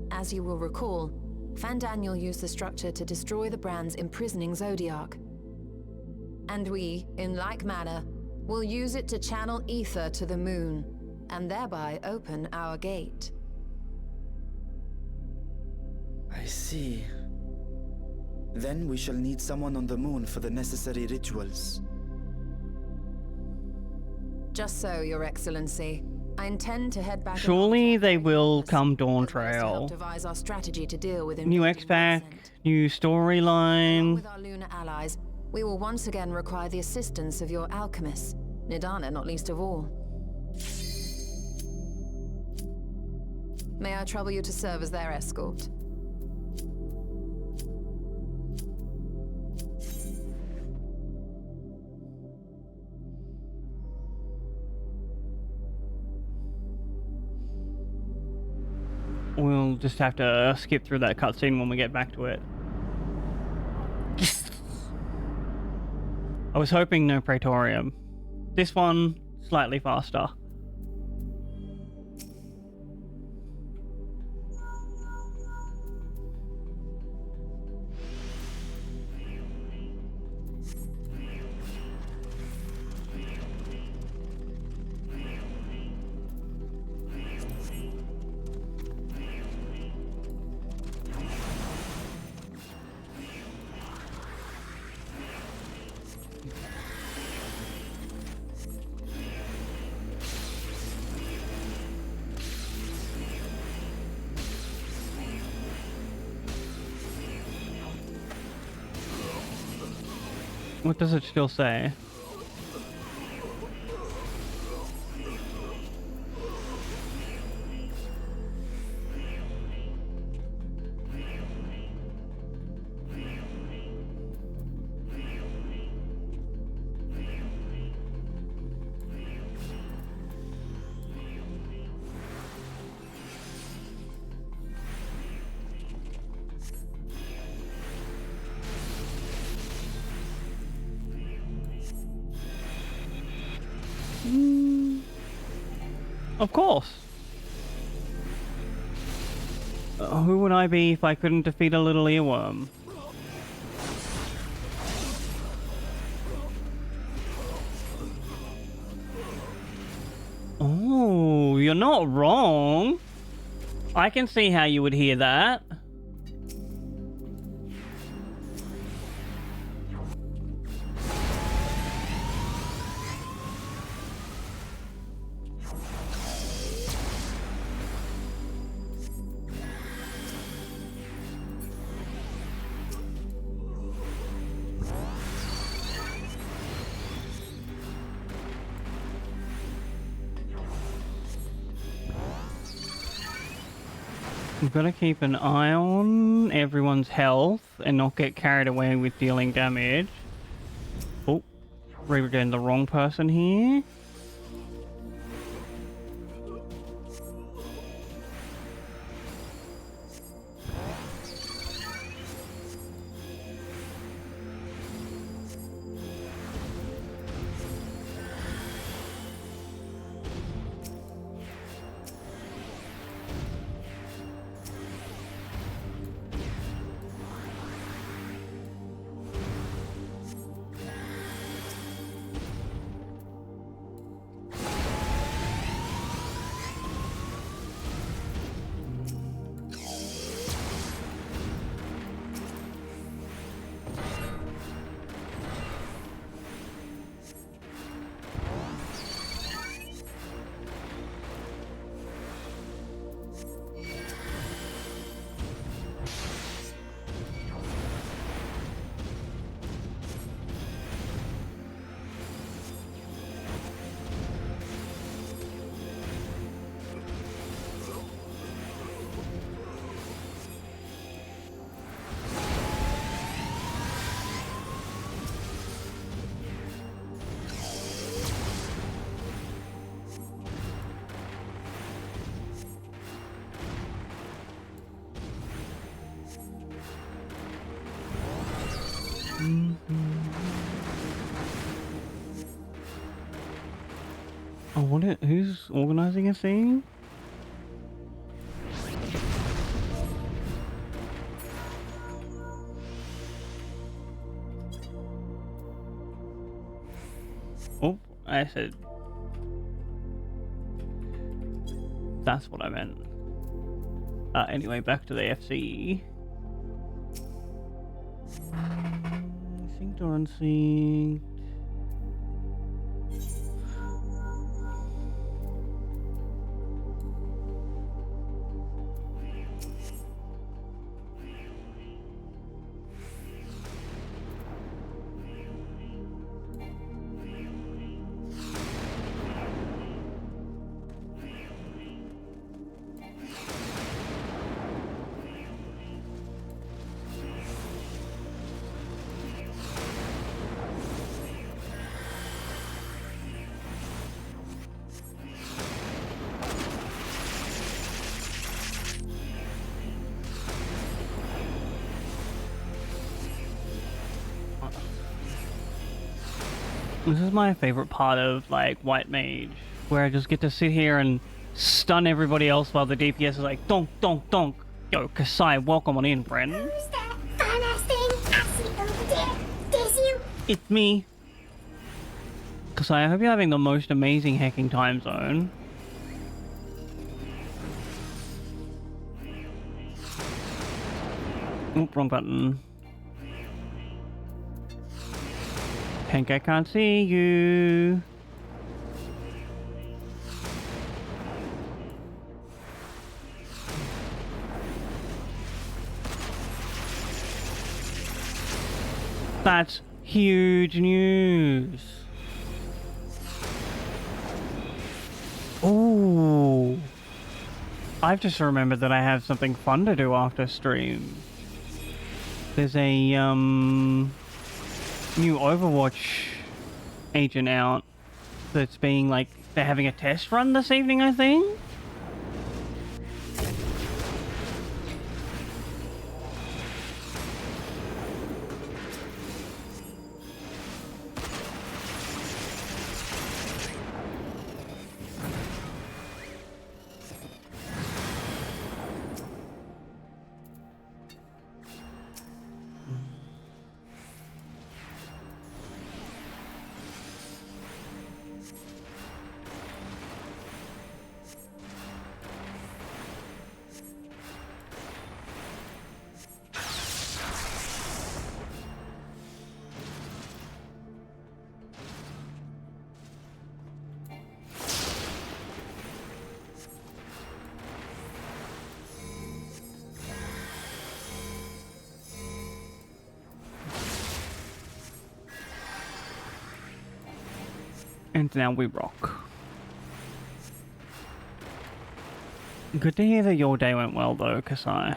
As you will recall, Fandaniel used the structure to destroy the Brand's imprisoning Zodiac. And we, in like manner, will use it to channel ether to the moon, and thereby open our gate. I see. Then we shall need someone on the moon for the necessary rituals. Just so, Your Excellency. I intend to head back. Surely they will come Dawn to Trail. devise our strategy to deal with New invading X-Pack, Vincent. new Along storyline. with our lunar allies, we will once again require the assistance of your alchemists, Nidana not least of all. May I trouble you to serve as their escort? We'll just have to skip through that cutscene when we get back to it. I was hoping no Praetorium. This one, slightly faster. What does it still say? Of course. Who would I be if I couldn't defeat a little earworm? Oh, you're not wrong. I can see how you would hear that. We've got to keep an eye on everyone's health and not get carried away with dealing damage. Oh, we're getting the wrong person here. Oh, who's organizing a thing? Oh, I said... That's what I meant. Anyway, back to the FC. Synced or unsynced? This is my favorite part of, like, White Mage, where I just get to sit here and stun everybody else while the DPS is like, donk, donk, donk. Yo, Kasai, welcome on in, friend. Who's that fun-ass thing I see over there? There's you. It's me. Kasai, I hope you're having the most amazing hacking time zone. Oop, wrong button. Pink, I can't see you. That's huge news. Oh, I've just remembered that I have something fun to do after stream. There's a new Overwatch agent out that's being like, they're having a test run this evening, I think. And now we rock. Good to hear that your day went well, though, Kasai.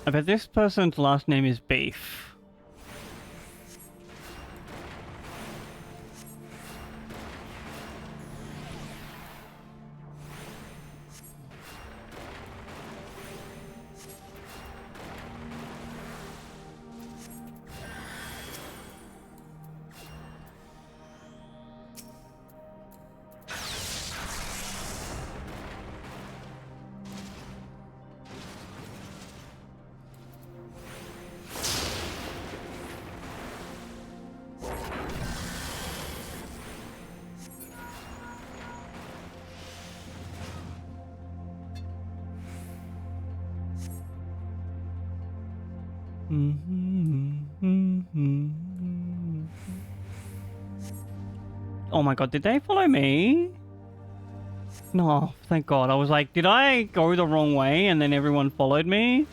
I bet this person's last name is Beef. Oh my god, did they follow me? No, thank god. I was like, did I go the wrong way and then everyone followed me?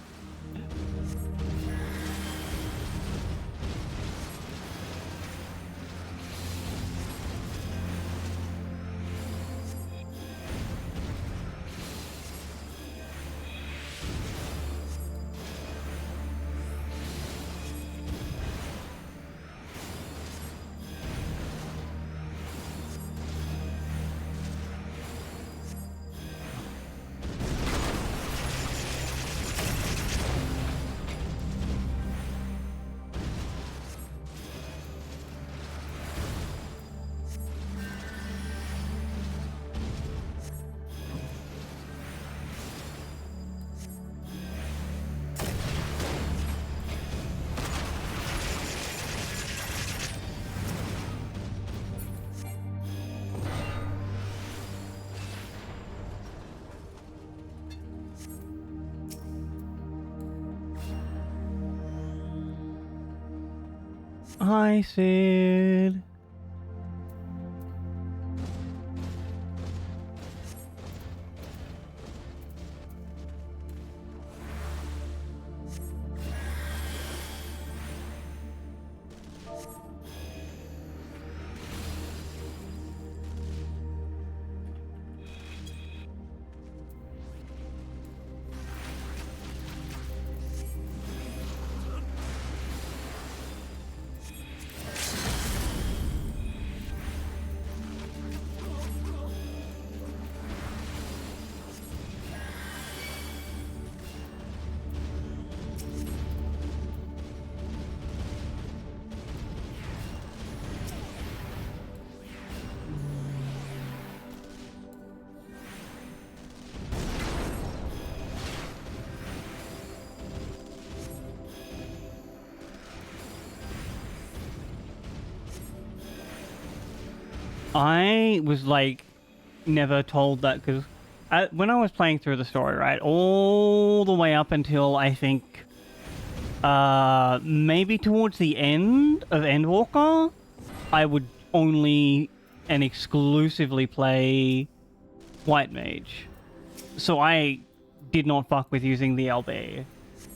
Hi, Sid. I was like never told that because when I was playing through the story, right, all the way up until I think maybe towards the end of Endwalker, I would only and exclusively play White Mage. So I did not fuck with using the LB,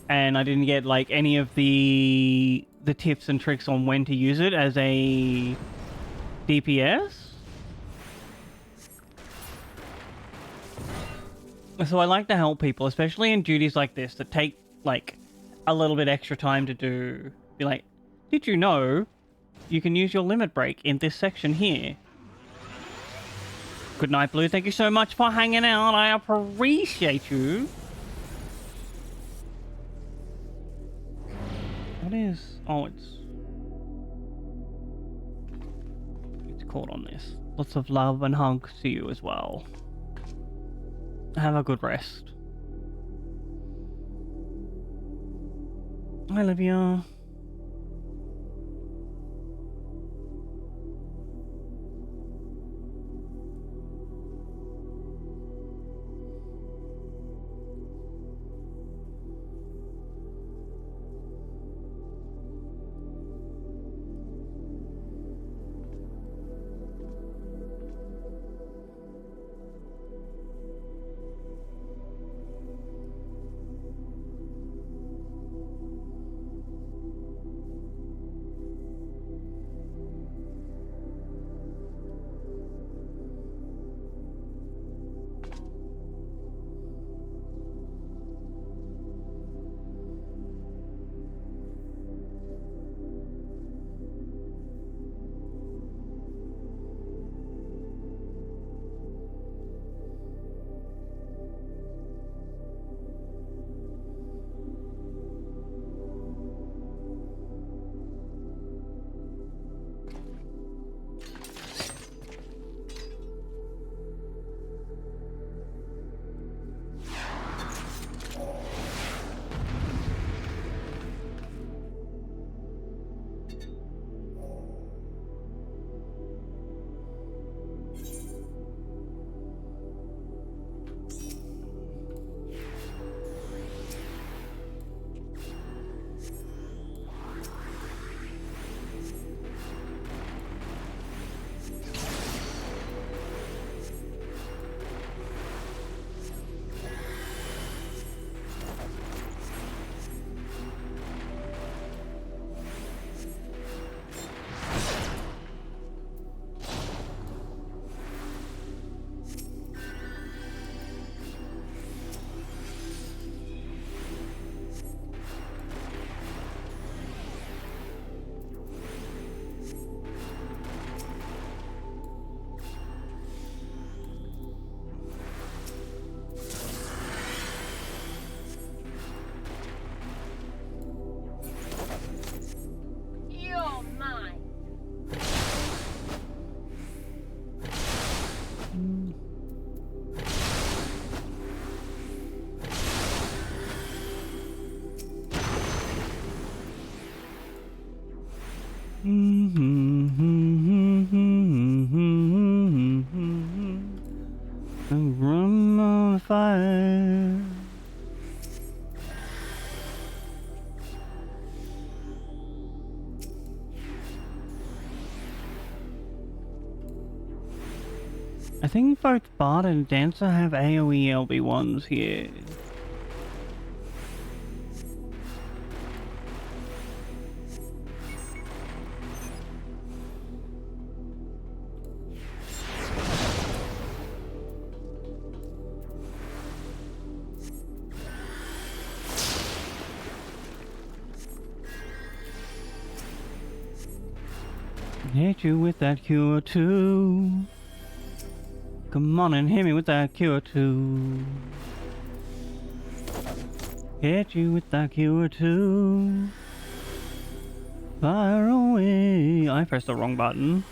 and I didn't get like any of the tips and tricks on when to use it as a DPS. So I like to help people, especially in duties like this that take like a little bit extra time to do. Be like, did you know you can use your limit break in this section here? Good night, Blue. Thank you so much for hanging out. I appreciate you. What is... Oh, it's caught on this. Lots of love and hugs to you as well. Have a good rest. Hi, Olivia. I think both Bard and Dancer have AoE LB1s here. Hit you with that cure too. Come on and hit me with that cure too. Hit you with that cure too. Fire away. I pressed the wrong button.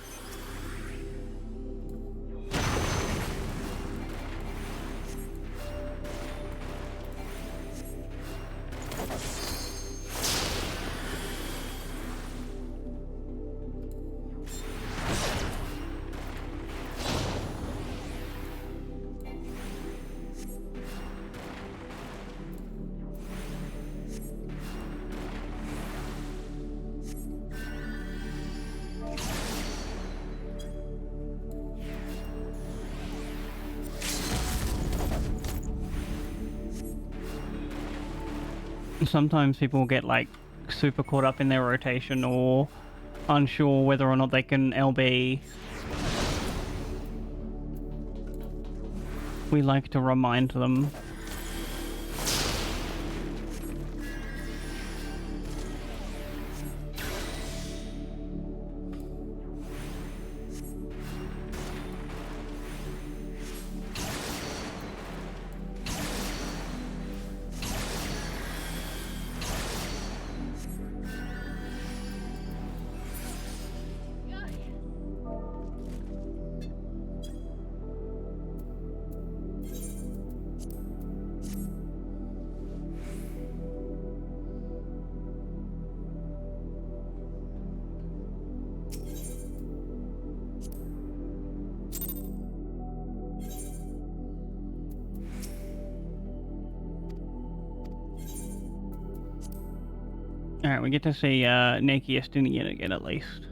Sometimes people get like super caught up in their rotation or unsure whether or not they can LB. We like to remind them. Alright, we get to see Nakia Stinian again at least.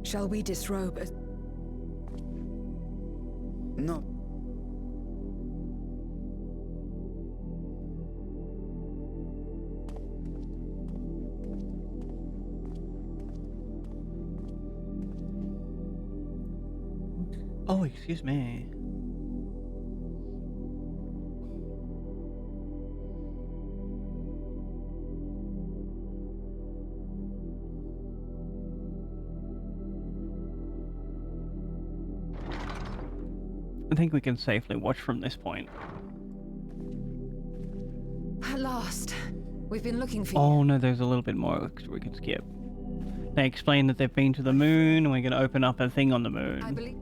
Shall we disrobe? No. Oh, excuse me. I think we can safely watch from this point. At last. We've been looking for you. Oh no, there's a little bit more we can skip. They explain that they've been to the moon and we're going to open up a thing on the moon. I believe...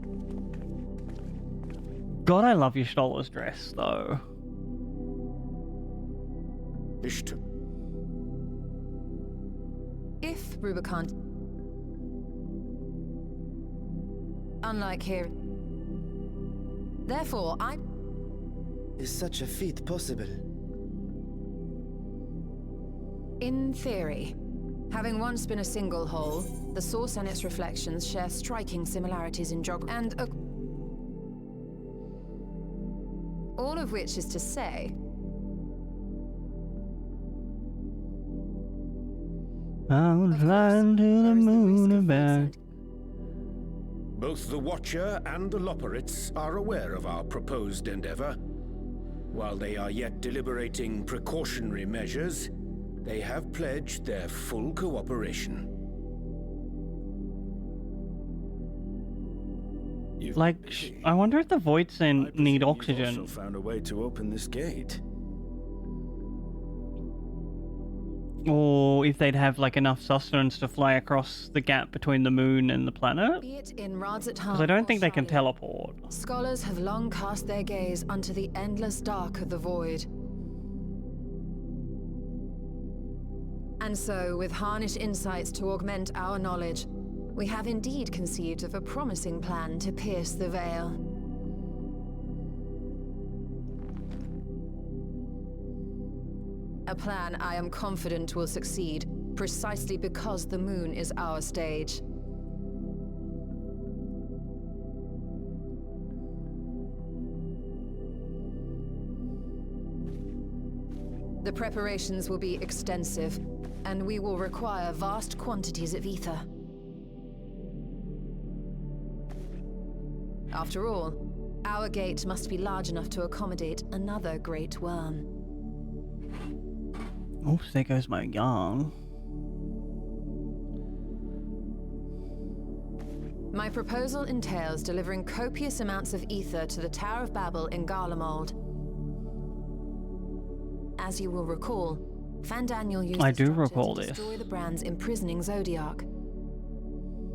God, I love Y'shtola's dress, though. Ishtar. If Rubicon... Unlike here... Therefore, Is such a feat possible? In theory, having once been a single whole, the source and its reflections share striking similarities in geography, and all of which is to say... I'll fly to the moon and back. Both the Watcher and the Loporrits are aware of our proposed endeavor. While they are yet deliberating precautionary measures, They have pledged their full cooperation. Like, I wonder if the Voids need You've oxygen. also found a way to open this gate. Or if they'd have like enough sustenance to fly across the gap between the moon and the planet. Be it in Rad's Because I don't think they can teleport. Scholars have long cast their gaze unto the endless dark of the void. And so, with harnessed insights to augment our knowledge, we have indeed conceived of a promising plan to pierce the veil. A plan I am confident will succeed, precisely because the moon is our stage. The preparations will be extensive, and we will require vast quantities of ether. After all, our gate must be large enough to accommodate another great worm. Oops, there goes my yarn. My proposal entails delivering copious amounts of ether to the Tower of Babel in Garlemald. As you will recall, Fandaniel used I the do structure recall to this. destroy the brand's imprisoning Zodiac.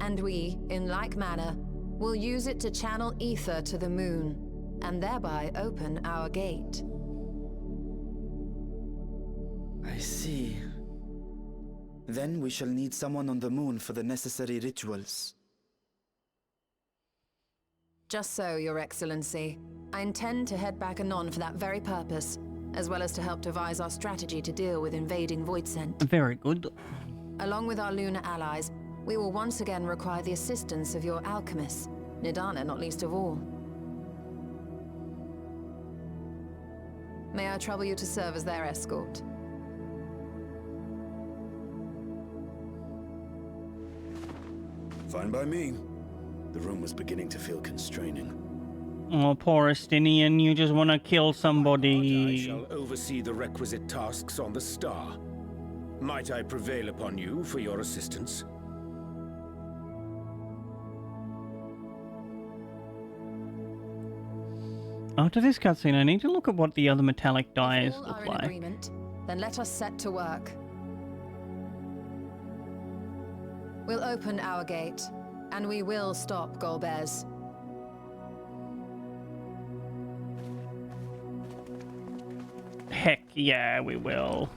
And we, in like manner, will use it to channel ether to the moon, and thereby open our gate. I see. Then we shall need someone on the moon for the necessary rituals. Just so, Your Excellency. I intend to head back anon for that very purpose, as well as to help devise our strategy to deal with invading Voidsent. Very good. Along with our lunar allies, we will once again require the assistance of your alchemists, Nidana not least of all. May I trouble you to serve as their escort? Fine by me. The room was beginning to feel constraining. Oh, poor Estinian, you just want to kill I somebody. shall oversee the requisite tasks on the star. Might I prevail upon you for your assistance? After this cutscene, I need to look at what the other metallic dyes If all look are in like. agreement, then let us set to work. We'll open our gate, and we will stop Golbez. Heck yeah, we will.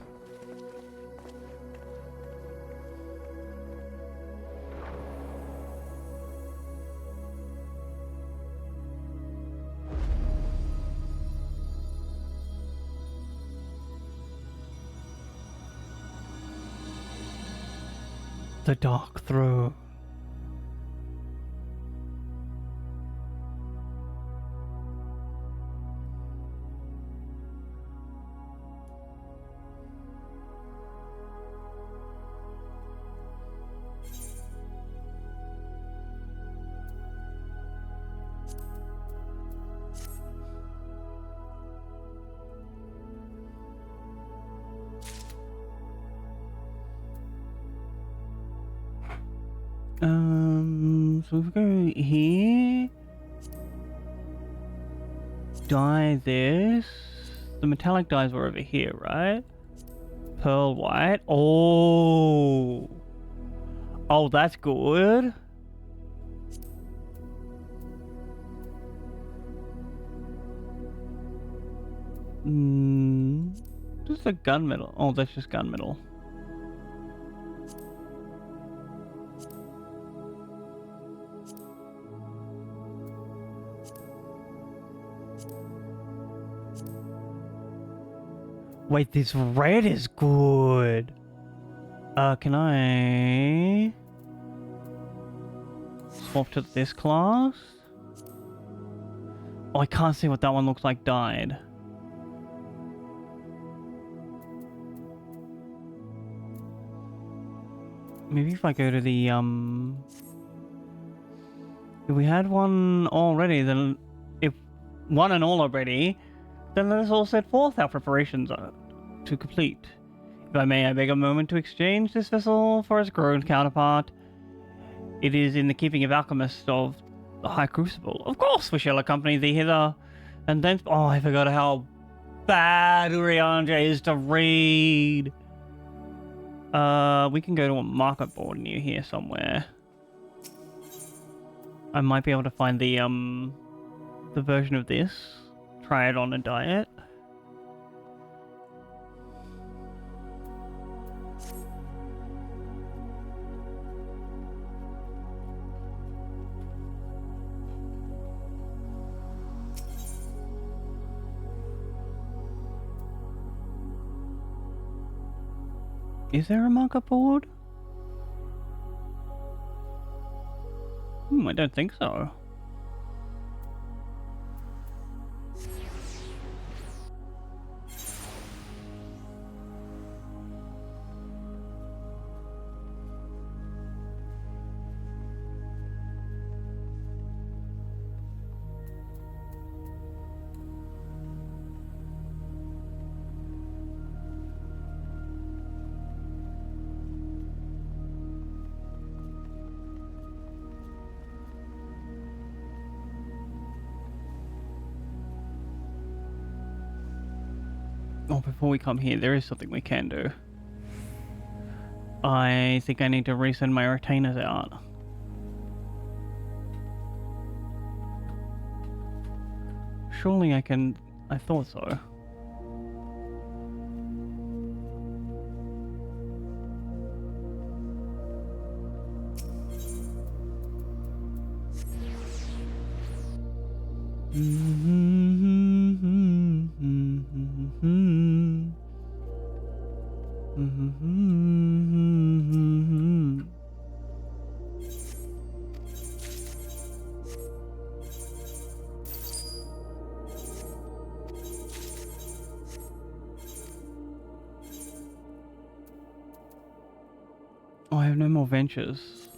The Dark Throne. So if we go here, dye this. The metallic dyes were over here, right? Pearl white. Oh, oh, that's good. This is a gunmetal. Oh, that's just gunmetal. Wait, this red is good. Can I swap to this class? Oh, I can't see what that one looks like dyed. Maybe if I go to the, if we had one already, then if one and all already, then let us all set forth our preparations to complete. If If I may, I beg a moment to exchange this vessel for its grown counterpart. It is in the keeping of alchemists of the High Crucible. Of course, we shall accompany thee hither. And then... Oh, I forgot how bad Urianger is to read. We can go to a market board near here somewhere. I might be able to find the version of this. Try it on a diet. Is there a markup board? I don't think so. Oh, before we come here, there is something we can do. I think I need to resend my retainers out. Surely I can... I thought so. Oh, I have no more ventures.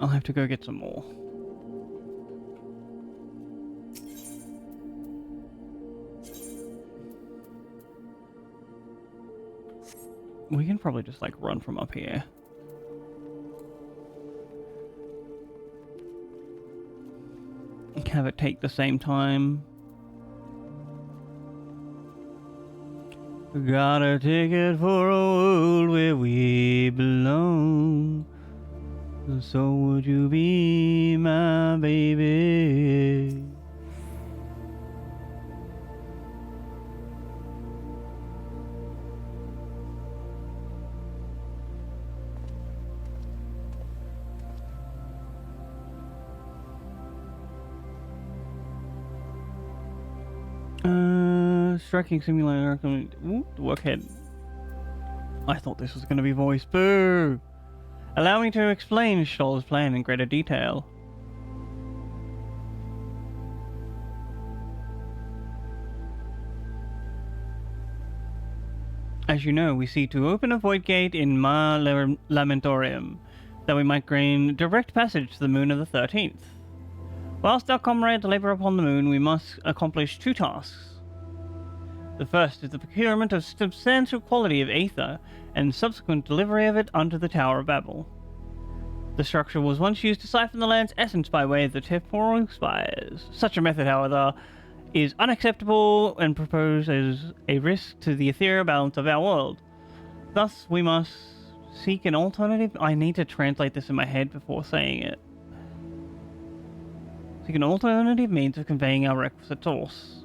I'll have to go get some more. We can probably just like run from up here. Have it take the same time. Got a ticket for a world where we belong. So would you be my baby? Striking simulator. Ooh, workhead. I thought this was going to be voice. Boo! Allow me to explain Stoll's plan in greater detail. As you know, we seek to open a void gate in Ma Lamentorium, that we might gain direct passage to the moon of the 13th. Whilst our comrades labor upon the moon, we must accomplish two tasks. The first is the procurement of substantial quantity of aether and subsequent delivery of it unto the Tower of Babel. The structure was once used to siphon the land's essence by way of the temporal spires. Such a method, however, is unacceptable and proposes a risk to the ethereal balance of our world. Thus, we must seek an alternative... I need to translate this in my head before saying it. Seek an alternative means of conveying our requisite source.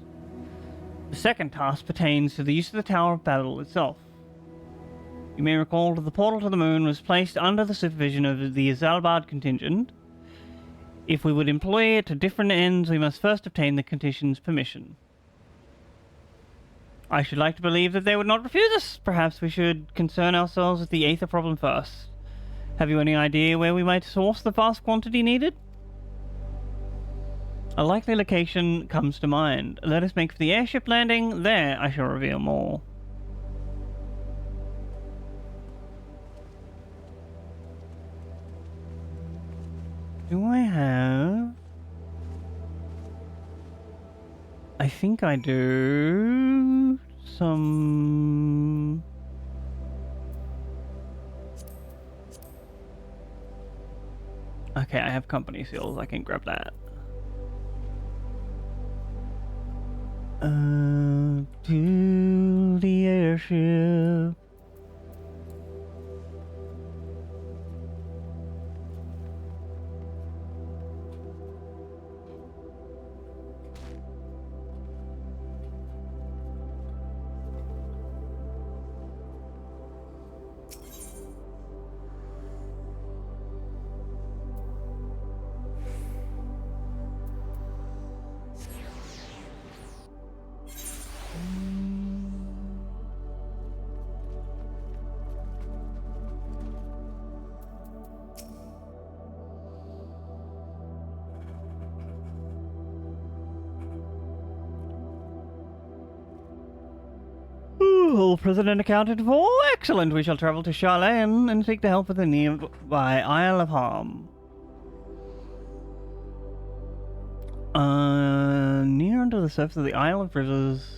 The second task pertains to the use of the Tower of Babel itself. You may recall that the portal to the moon was placed under the supervision of the Zalbard contingent. If we would employ it to different ends, we must first obtain the contingent's permission. I should like to believe that they would not refuse us. Perhaps we should concern ourselves with the aether problem first. Have you any idea where we might source the vast quantity needed? A likely location comes to mind. Let us make for the airship landing. There, I shall reveal more. Do I have... I think I do... some... Okay, I have company seals. I can grab that. To the airship. All President accounted for. Excellent. We shall travel to Charlene and seek the help of the nearby Isle of Harm. Near under the surface of the Isle of Rivers.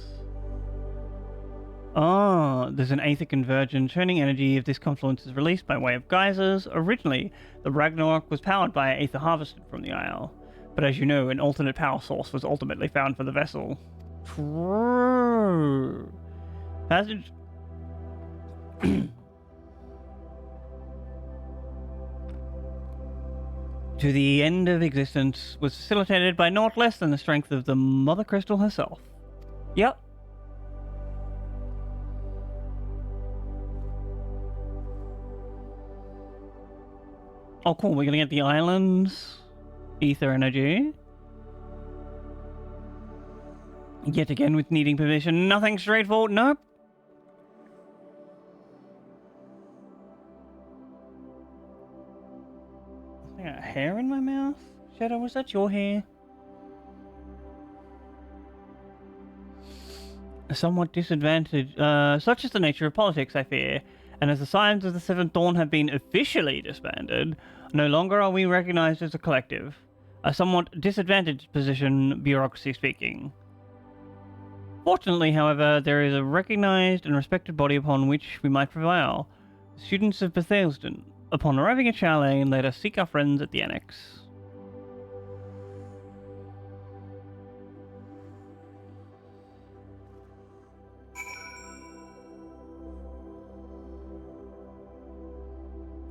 There's an aether convergence. Churning energy of this confluence is released by way of geysers. Originally, the Ragnarok was powered by aether harvested from the Isle. But as you know, an alternate power source was ultimately found for the vessel. True. Passage. To the end of existence was facilitated by naught less than the strength of the Mother Crystal herself. Yep. Oh, cool. We're gonna get the islands. Ether energy. Yet again with needing permission. Nothing straightforward. Nope. I got hair in my mouth. Shadow, was that your hair? Somewhat disadvantaged. Such is the nature of politics, I fear. And as the signs of the Seventh Dawn have been officially disbanded, no longer are we recognized as a collective. A somewhat disadvantaged position, bureaucracy speaking. Fortunately, however, there is a recognized and respected body upon which we might prevail. Students of Bethesda. Upon arriving at Charlene, let us seek our friends at the Annex.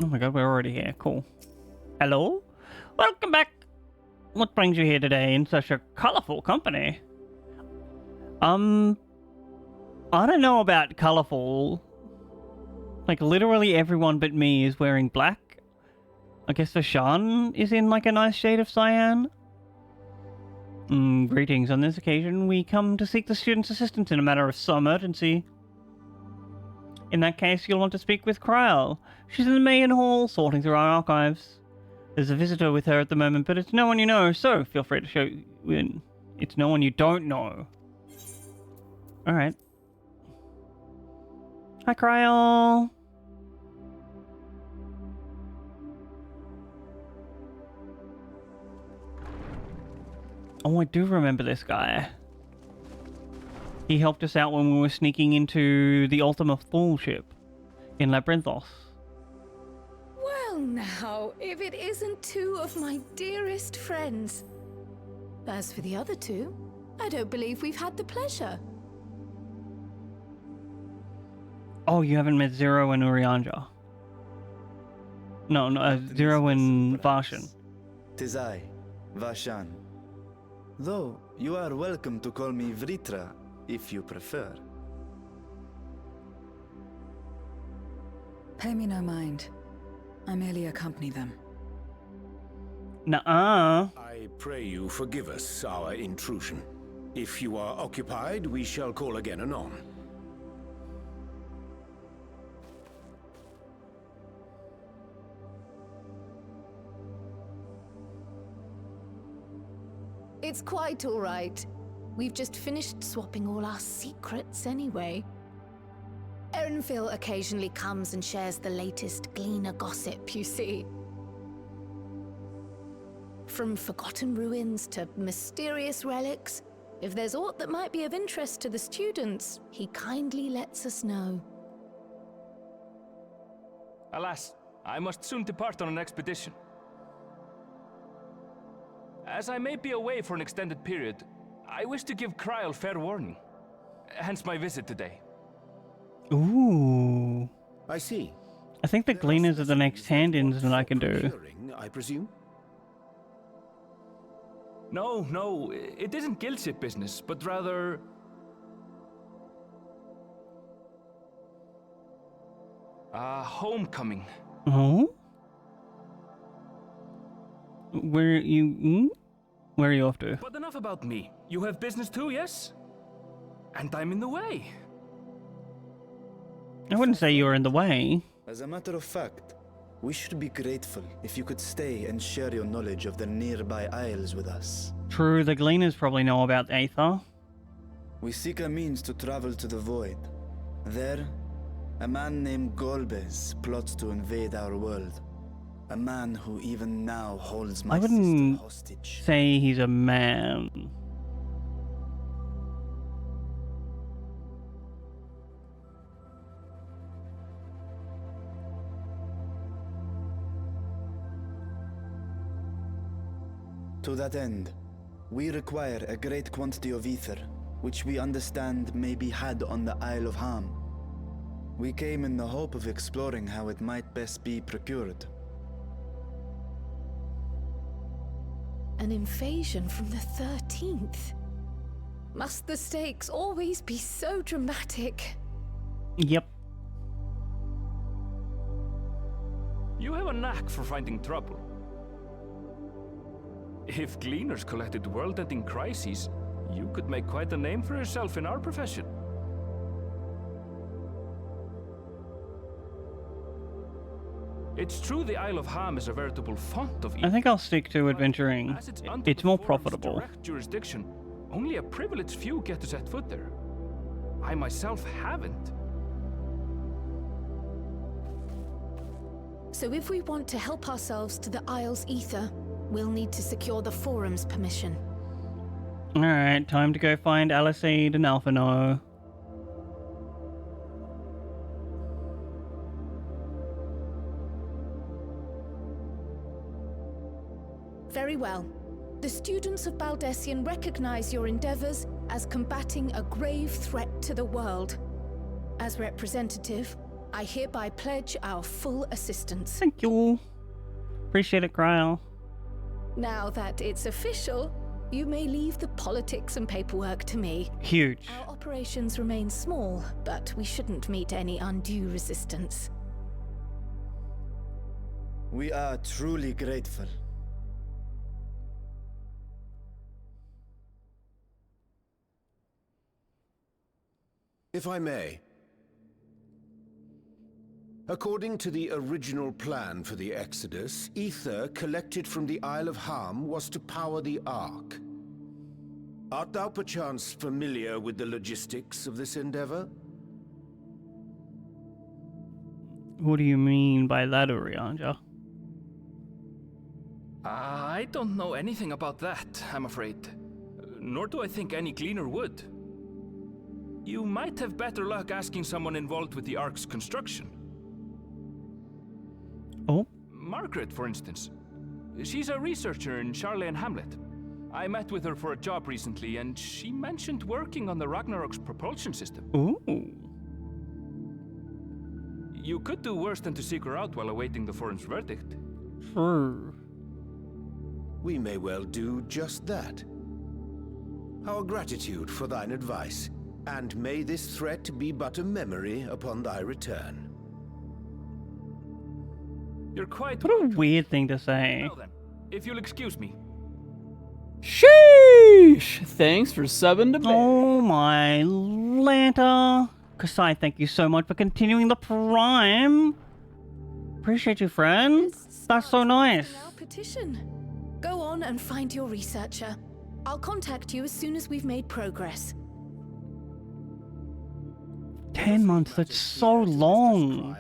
Oh my god, we're already here. Cool. Hello? Welcome back. What brings you here today in such a colorful company? I don't know about colorful. Like, literally everyone but me is wearing black. I guess Vashan is in, like, a nice shade of cyan. Greetings. On this occasion, we come to seek the student's assistance in a matter of some urgency. In that case, you'll want to speak with Kryl. She's in the main hall, sorting through our archives. There's a visitor with her at the moment, but it's no one you know, so feel free to show you in. It's no one you don't know. Alright. Hi, Kryl. Oh, I do remember this guy. He helped us out when we were sneaking into the Ultima Thule ship in Labyrinthos. Well now, if it isn't two of my dearest friends. As for the other two, I don't believe we've had the pleasure. Oh, you haven't met Zero and Urianja? No, Zero and Varshan. 'Tis I, Vashan. Though, you are welcome to call me Vritra, if you prefer. Pay me no mind. I merely accompany them. Nuh-uh. I pray you forgive us our intrusion. If you are occupied, we shall call again anon. It's quite all right. We've just finished swapping all our secrets anyway. Erenfil occasionally comes and shares the latest Gleaner gossip, you see. From forgotten ruins to mysterious relics, if there's aught that might be of interest to the students, he kindly lets us know. Alas, I must soon depart on an expedition. As I may be away for an extended period, I wish to give Kryl fair warning. Hence my visit today. Ooh. I see. I think the Gleaners are the next hand-ins that I can do. Procuring, I presume? No, it isn't guildship business, but rather... homecoming. Oh? Where are you off to? But enough about me. You have business too, yes? And I'm in the way. I wouldn't say you were in the way. As a matter of fact, we should be grateful if you could stay and share your knowledge of the nearby isles with us. True, the Gleaners probably know about Aether. We seek a means to travel to the Void. There, a man named Golbez plots to invade our world. A man who even now holds my I wouldn't sister hostage. say he's a man. To that end, we require a great quantity of ether, which we understand may be had on the Isle of Ham. We came in the hope of exploring how it might best be procured. An invasion from the 13th? Must the stakes always be so dramatic? Yep. You have a knack for finding trouble. If Gleaners collected world-ending crises, you could make quite a name for yourself in our profession. It's true the Isle of Ham is a veritable font of evil. I think I'll stick to adventuring. As it's under It's the more Forum's profitable. direct jurisdiction, only a privileged few get to set foot there. I myself haven't. So if we want to help ourselves to the Isle's ether, we'll need to secure the Forum's permission. Alright, time to go find Alisaid and Alphino. Very well. The students of Baldessian recognize your endeavors as combating a grave threat to the world. As representative, I hereby pledge our full assistance. Thank you. Appreciate it, Kryl. Now that it's official, you may leave the politics and paperwork to me. Huge. Our operations remain small, but we shouldn't meet any undue resistance. We are truly grateful. If I may. According to the original plan for the Exodus, ether collected from the Isle of Ham was to power the Ark. Art thou perchance familiar with the logistics of this endeavor? What do you mean by that, Urianja? I don't know anything about that, I'm afraid. Nor do I think any Gleaner would. You might have better luck asking someone involved with the Ark's construction. Oh? Margaret, for instance. She's a researcher in Charley and Hamlet. I met with her for a job recently, and she mentioned working on the Ragnarok's propulsion system. Ooh. You could do worse than to seek her out while awaiting the Forum's verdict. True. We may well do just that. Our gratitude for thine advice, and may this threat be but a memory upon thy return. You're quite What a weird thing to say. well then, if you'll excuse me. Sheesh! Thanks for subbing to bed. Oh my Lanta. Kasai, thank you so much for continuing the Prime. Appreciate you, friend. That's so nice. Our petition. Go on and find your researcher. I'll contact you as soon as we've made progress. 10 months, that's so long.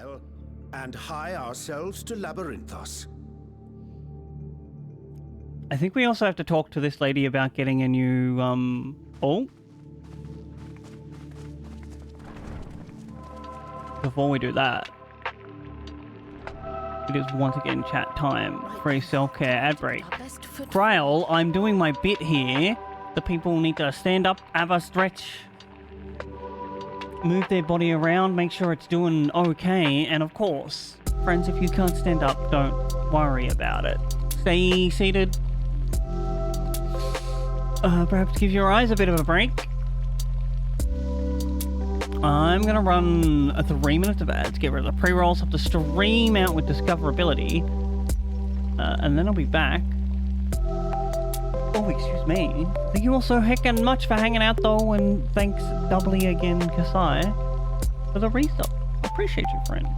And hie ourselves to Labyrinthos. I think we also have to talk to this lady about getting a new, oh. Before we do that. It is once again chat time. Free self-care ad break. Grail, I'm doing my bit here. The people need to stand up, have a stretch, move their body around, make sure it's doing okay, and of course, friends, if you can't stand up, don't worry about it. Stay seated. Perhaps give your eyes a bit of a break. I'm gonna run 3 minutes of ads, get rid of the pre-rolls, have to stream out with discoverability, and then I'll be back. Oh, excuse me. Thank you all so heckin' much for hanging out though, and thanks doubly again, Kasai, for the resub. I appreciate you, friend.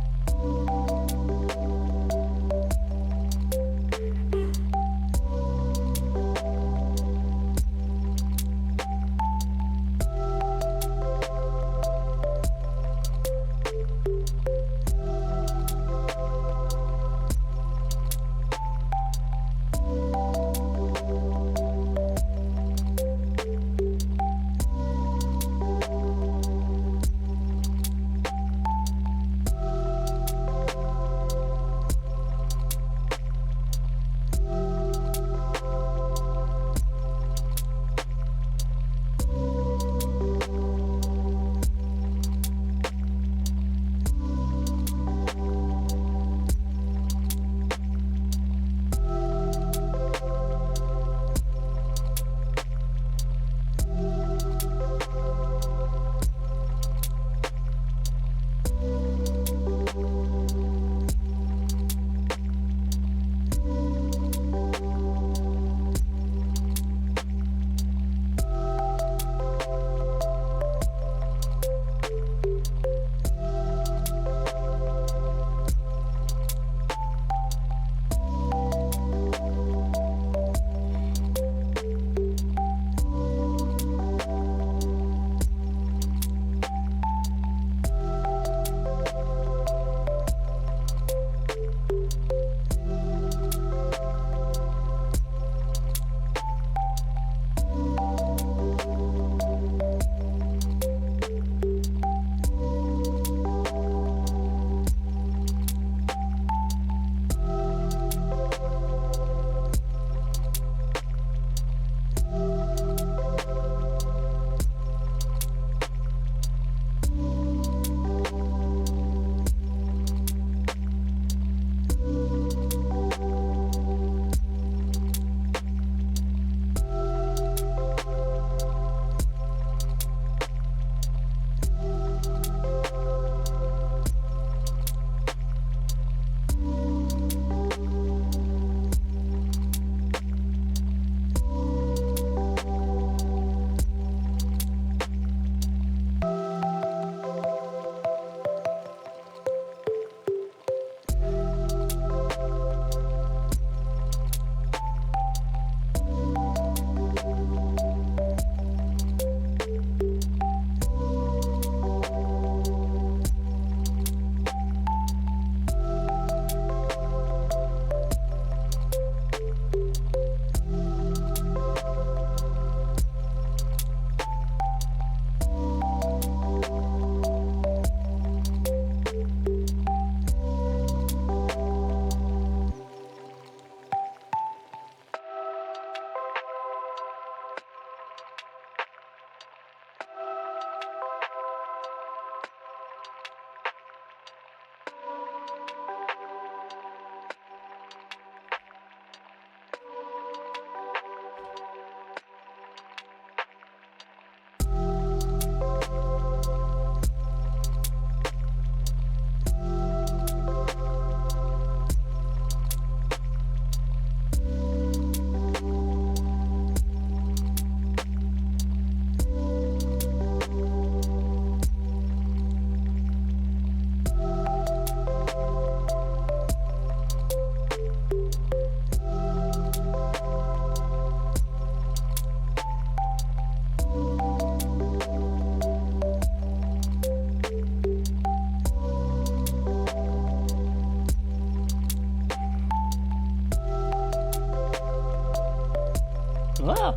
Ah.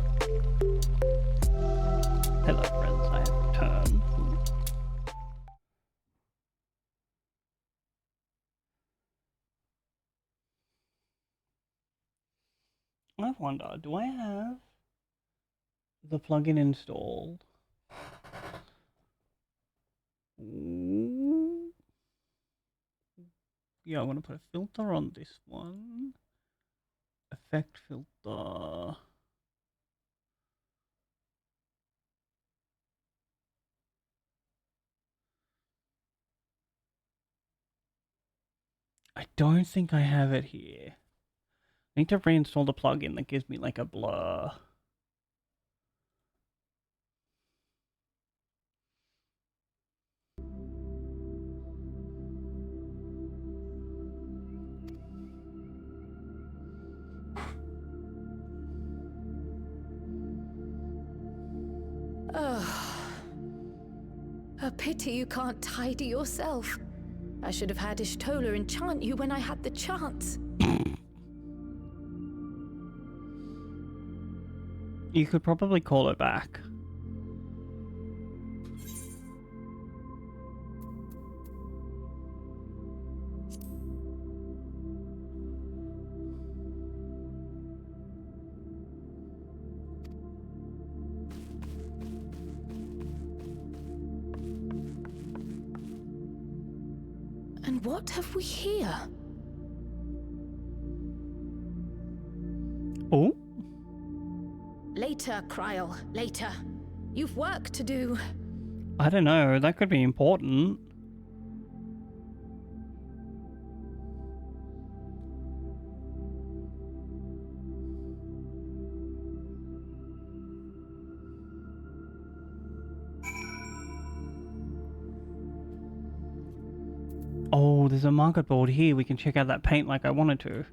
Hello, friends. I have returned. I wonder, do I have the plugin installed? Ooh. Yeah, I'm gonna put a filter on this one. Effect filter. I don't think I have it here. I need to reinstall the plugin that gives me like a blur. A pity you can't tidy yourself. I should have had Ishtola enchant you when I had the chance. You could probably call it back. And what have we here? Oh? Later, Kryl, later. You've work to do. I don't know, that could be important. Oh, there's a market board here. We can check out that paint like I wanted to.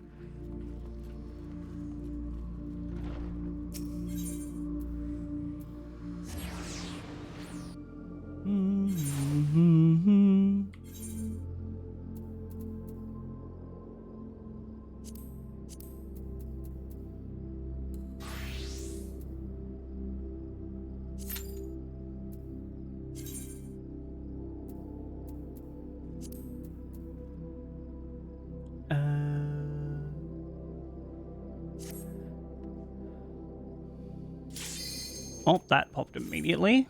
Oh, that popped immediately.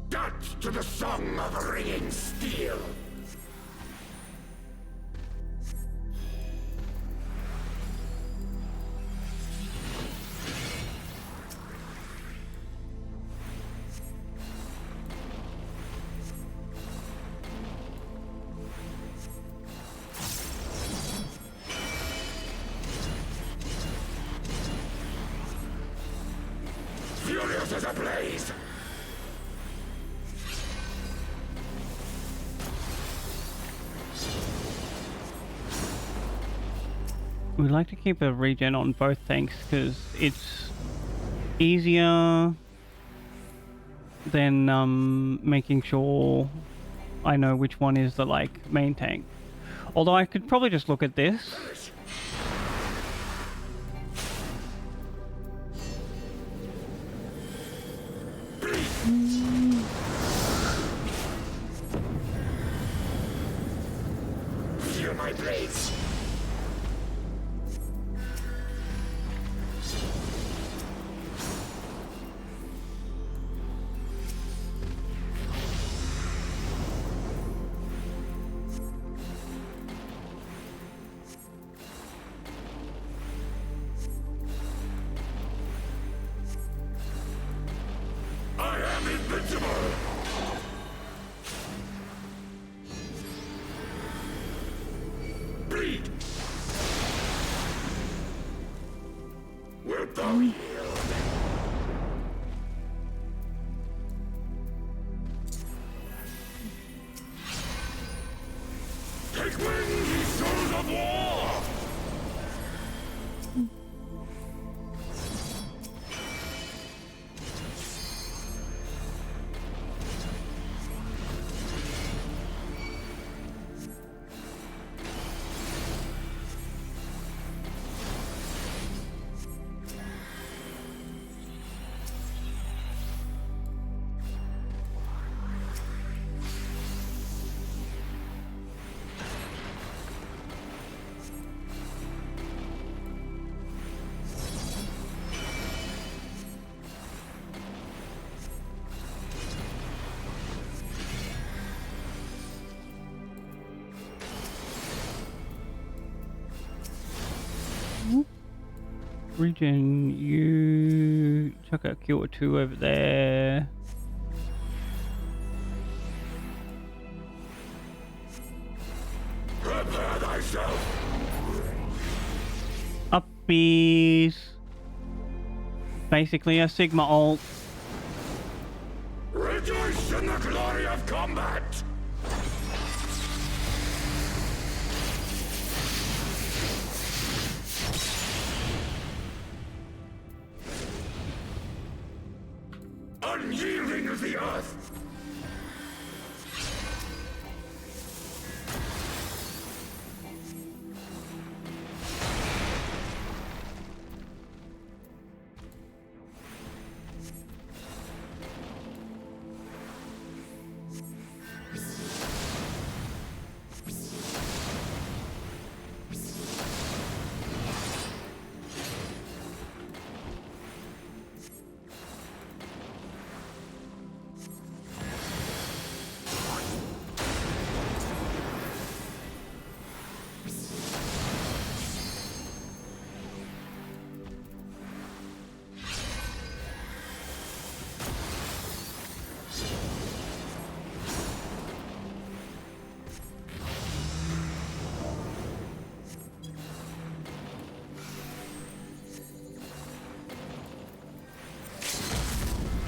Dance to the song of ringing steel! Furious as a blaze! We like to keep a regen on both tanks because it's easier than making sure I know which one is the like main tank. Although I could probably just look at this. Feel my blades! Regen, you chuck a Q or 2 over there. Prepare thyself. Upbees. Basically a Sigma ult. Rejoice in the glory of combat. Unyielding of the earth.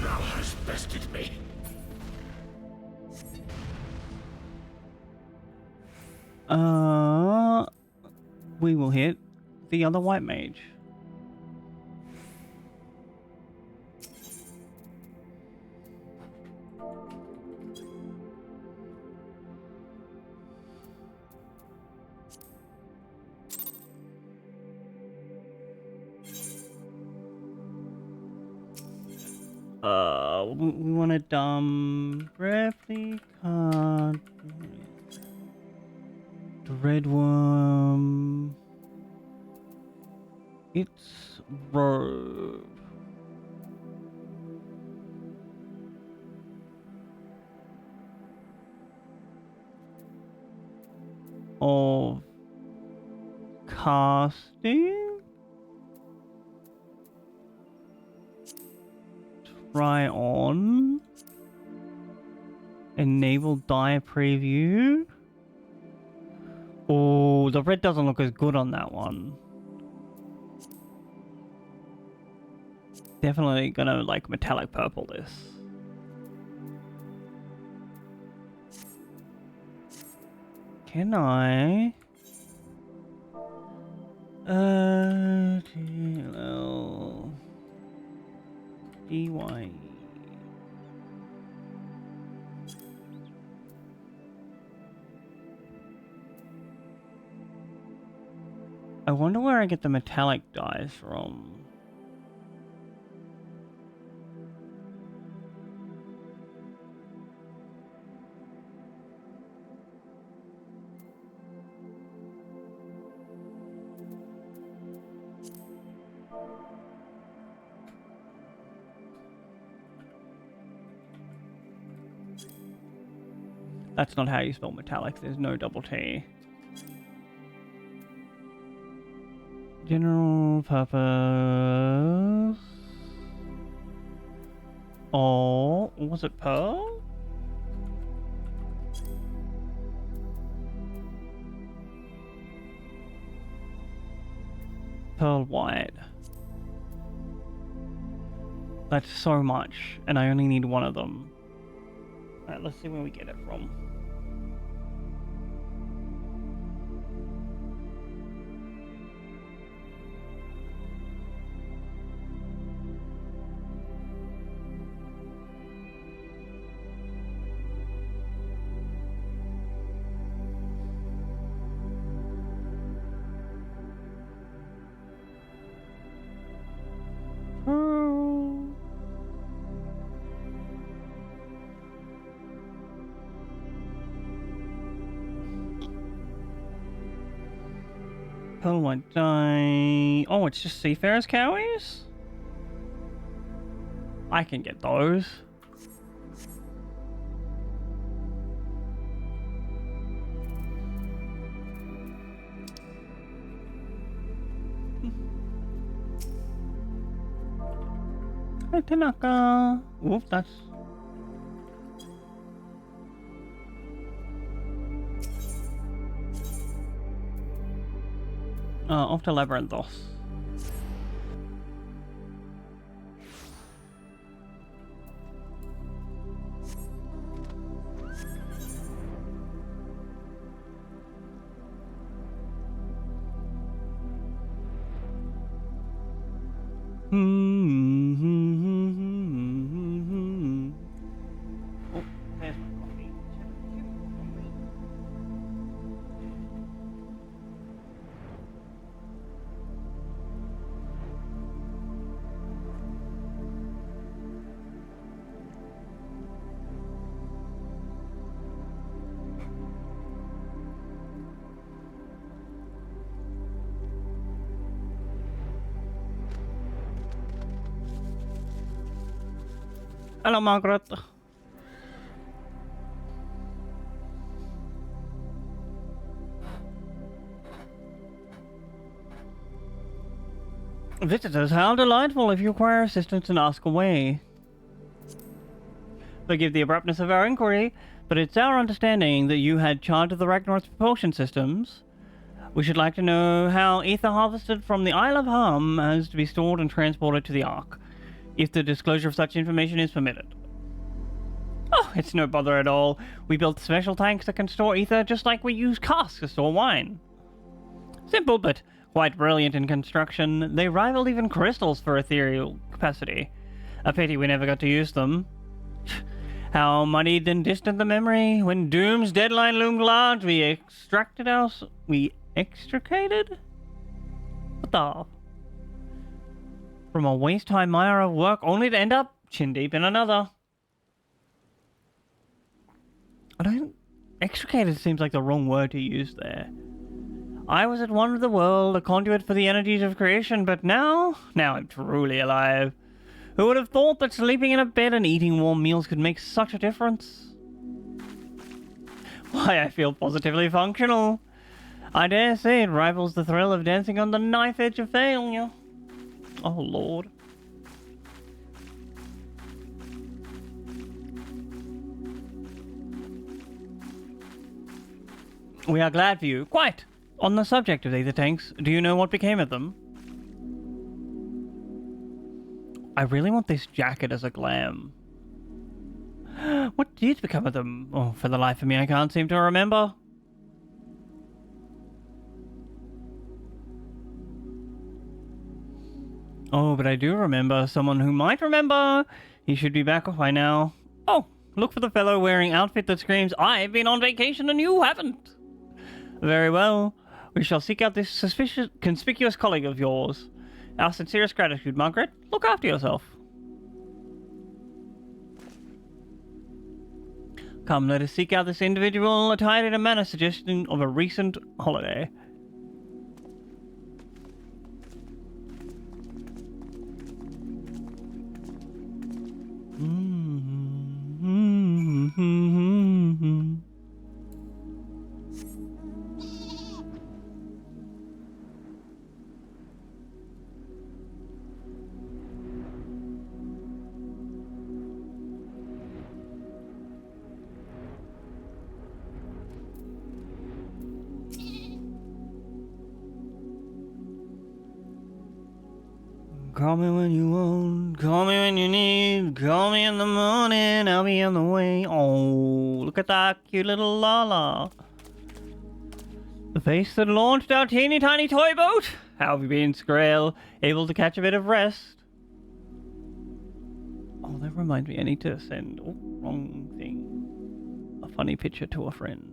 Thou hast bested me. We will hit the other white mage. We want to dump replica, the red worm. It's road. Of casting. Try on. Enable dire preview. Oh, the red doesn't look as good on that one. Definitely gonna like metallic purple this. Can I? TLL EY. I wonder where I get the metallic dyes from. That's not how you spell metallic, there's no double T. General purpose. Oh, was it pearl? Pearl white. That's so much, and I only need one of them. Alright, let's see where we get it from. Pearl white dye. Oh, it's just Seafarer's cowies? I can get those. Hey, Tanaka. Oof, that's... off to Labyrinthos. Oh, there's my coffee. Hello, Margaret. Visitors, how delightful. If you require assistance, and ask away. Forgive the abruptness of our inquiry, but it's our understanding that you had charge of the Ragnarok's propulsion systems. We should like to know how ether harvested from the Isle of Harm has to be stored and transported to the Ark, if the disclosure of such information is permitted. Oh, it's no bother at all. We built special tanks that can store ether just like we use casks to store wine. Simple, but quite brilliant in construction. They rival even crystals for ethereal capacity. A pity we never got to use them. How muddied and distant the memory. When Doom's deadline loomed large, we extricated? What the? From a waist-high mire of work, only to end up chin-deep in another. Extricated seems like the wrong word to use there. I was at one with the world, a conduit for the energies of creation, but now I'm truly alive. Who would have thought that sleeping in a bed and eating warm meals could make such a difference? Why, I feel positively functional. I dare say it rivals the thrill of dancing on the knife edge of failure. Oh, Lord. We are glad for you. Quite. On the subject of ether tanks, do you know what became of them? I really want this jacket as a glam. What did become of them? Oh, for the life of me, I can't seem to remember. Oh, but I do remember someone who might remember. He should be back by now. Oh, look for the fellow wearing outfit that screams, I've been on vacation and you haven't. Very well. We shall seek out this conspicuous colleague of yours. Our sincerest gratitude, Margaret. Look after yourself. Come, let us seek out this individual attired in a manner suggesting of a recent holiday. Call me when you want, call me when you need, call me in the morning, I'll be on the way. Oh, look at that cute little Lala. The face that launched our teeny tiny toy boat. How have you been, Skrill? Able to catch a bit of rest? Oh, that reminds me, I need to send, oh, wrong thing, a funny picture to a friend.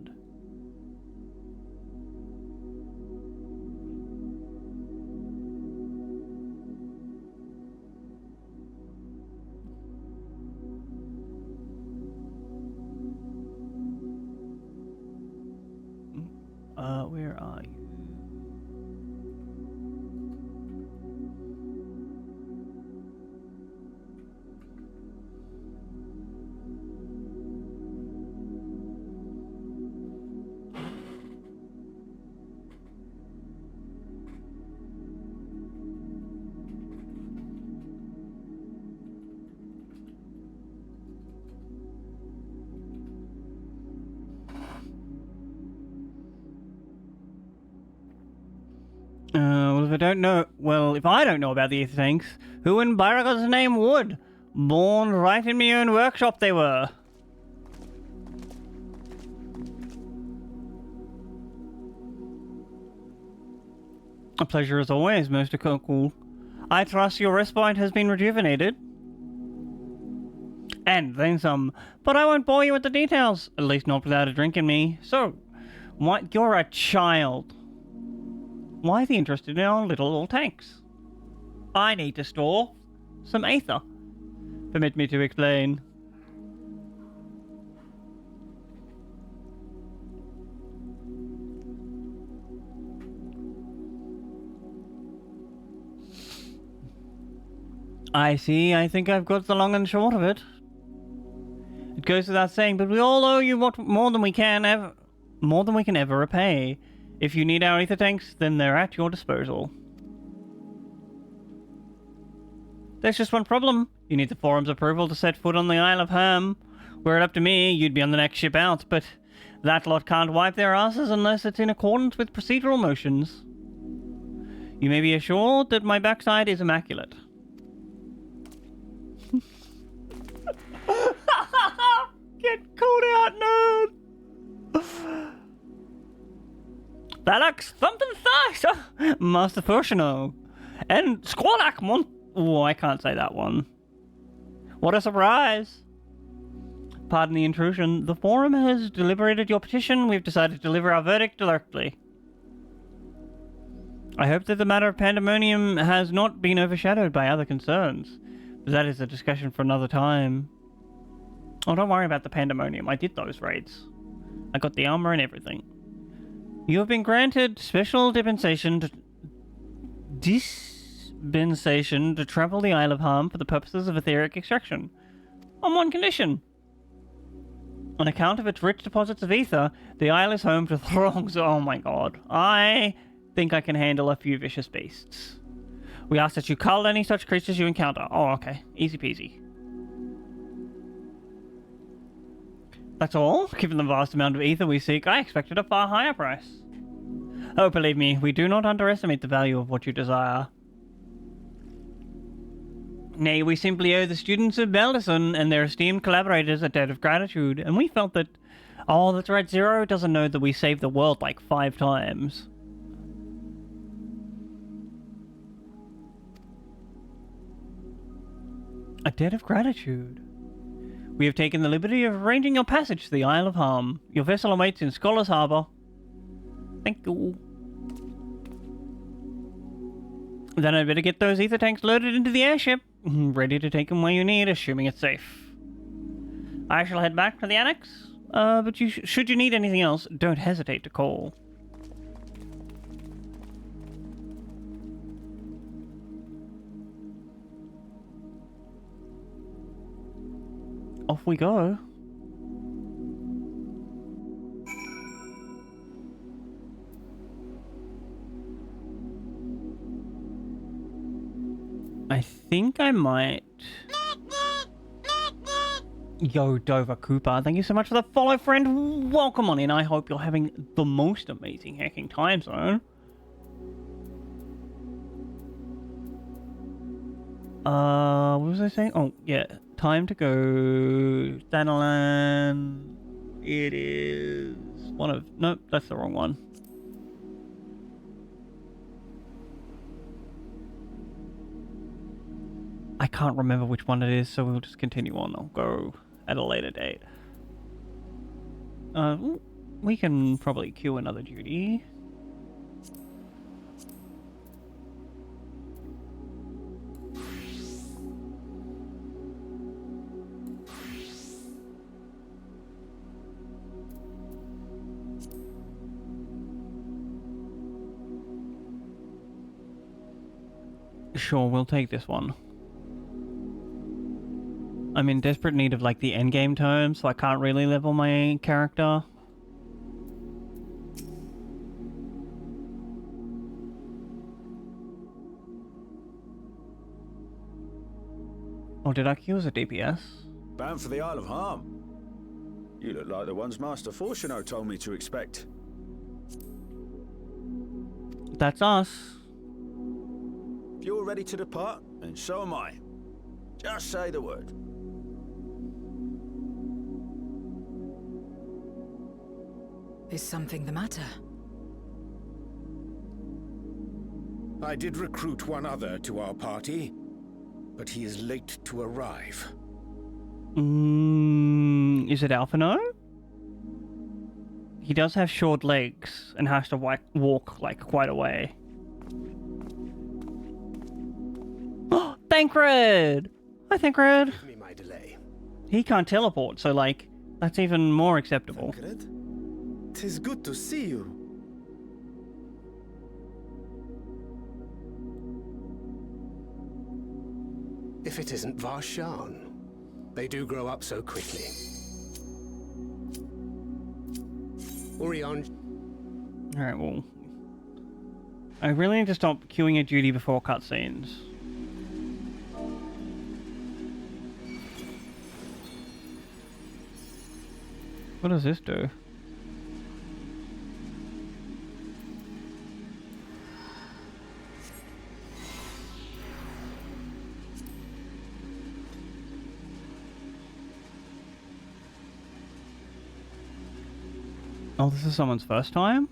Where are you? Well, if I don't know about the ether tanks, who in Baragod's name would? Born right in my own workshop they were. A pleasure as always, Mr. Cool. I trust your respite has been rejuvenated. And then some, but I won't bore you with the details, at least not without a drink in me. So, what? You're a child. Why the interest in our little tanks? I need to store some ether. Permit me to explain. I see. I think I've got the long and short of it. It goes without saying, but we all owe you more than we can ever repay. If you need our ether tanks, then they're at your disposal. There's just one problem. You need the forum's approval to set foot on the Isle of Ham. Were it up to me, you'd be on the next ship out, but that lot can't wipe their asses unless it's in accordance with procedural motions. You may be assured that my backside is immaculate. Get called out, nerd! Alex, thumping thighs! Master Fushino. And Squalak Mon... Oh, I can't say that one. What a surprise! Pardon the intrusion. The forum has deliberated your petition. We've decided to deliver our verdict directly. I hope that the matter of pandemonium has not been overshadowed by other concerns. But that is a discussion for another time. Oh, don't worry about the pandemonium. I did those raids. I got the armor and everything. You have been granted special dispensation to travel the Isle of Harm for the purposes of etheric extraction. On one condition. On account of its rich deposits of ether, the isle is home to throngs. Oh my god. I think I can handle a few vicious beasts. We ask that you cull any such creatures you encounter. Oh, okay. Easy peasy. That's all. Given the vast amount of ether we seek, I expected a far higher price. Oh, believe me, we do not underestimate the value of what you desire. Nay, we simply owe the students of Bellison and their esteemed collaborators a debt of gratitude, and we felt that... Oh, that's right, Zero doesn't know that we saved the world like 5 times. A debt of gratitude. We have taken the liberty of arranging your passage to the Isle of Harm. Your vessel awaits in Scholar's Harbour. Thank you. Then I'd better get those ether tanks loaded into the airship. Ready to take them where you need, assuming it's safe. I shall head back to the annex. But should you need anything else, don't hesitate to call. Off we go. I think I might... Yo, Dover Cooper, thank you so much for the follow, friend. Welcome on in. I hope you're having the most amazing hacking time zone. What was I saying? Oh, yeah. Time to go. Thanalan. It is one of... Nope, that's the wrong one. I can't remember which one it is, so we'll just continue on. I'll go at a later date. We can probably queue another duty. Sure, we'll take this one. I'm in desperate need of, like, the endgame terms, so I can't really level my character. Oh, did I queue as a DPS? Bound for the Isle of Harm. You look like the ones Master Fortuno told me to expect. That's us. If you're ready to depart, then so am I. Just say the word. Is something the matter? I did recruit one other to our party, but he is late to arrive. Is it Alphino? He does have short legs and has to walk like quite a way. Oh, Thancred! Hi, Thancred! Give me my delay. He can't teleport, so like, that's even more acceptable. Thancred? 'Tis good to see you. If it isn't Varshan, they do grow up so quickly. Orion. Alright, well, I really need to stop queuing a duty before cutscenes. What does this do? Oh, this is someone's first time?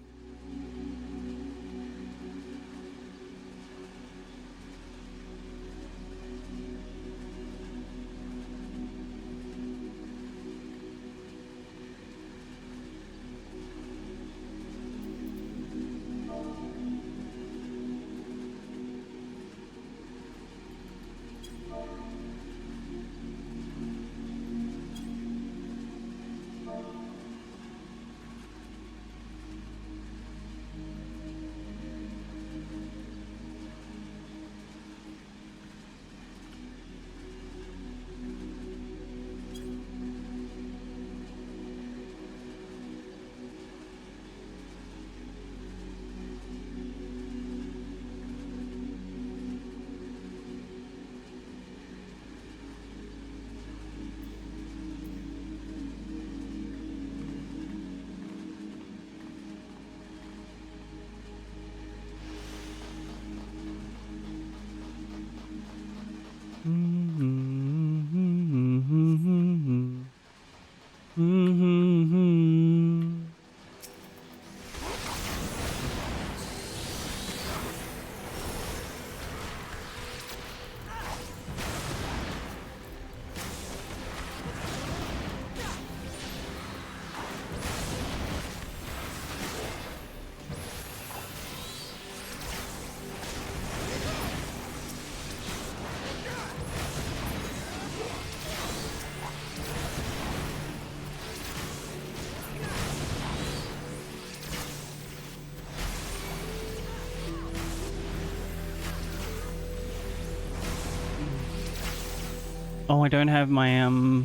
Oh, I don't have my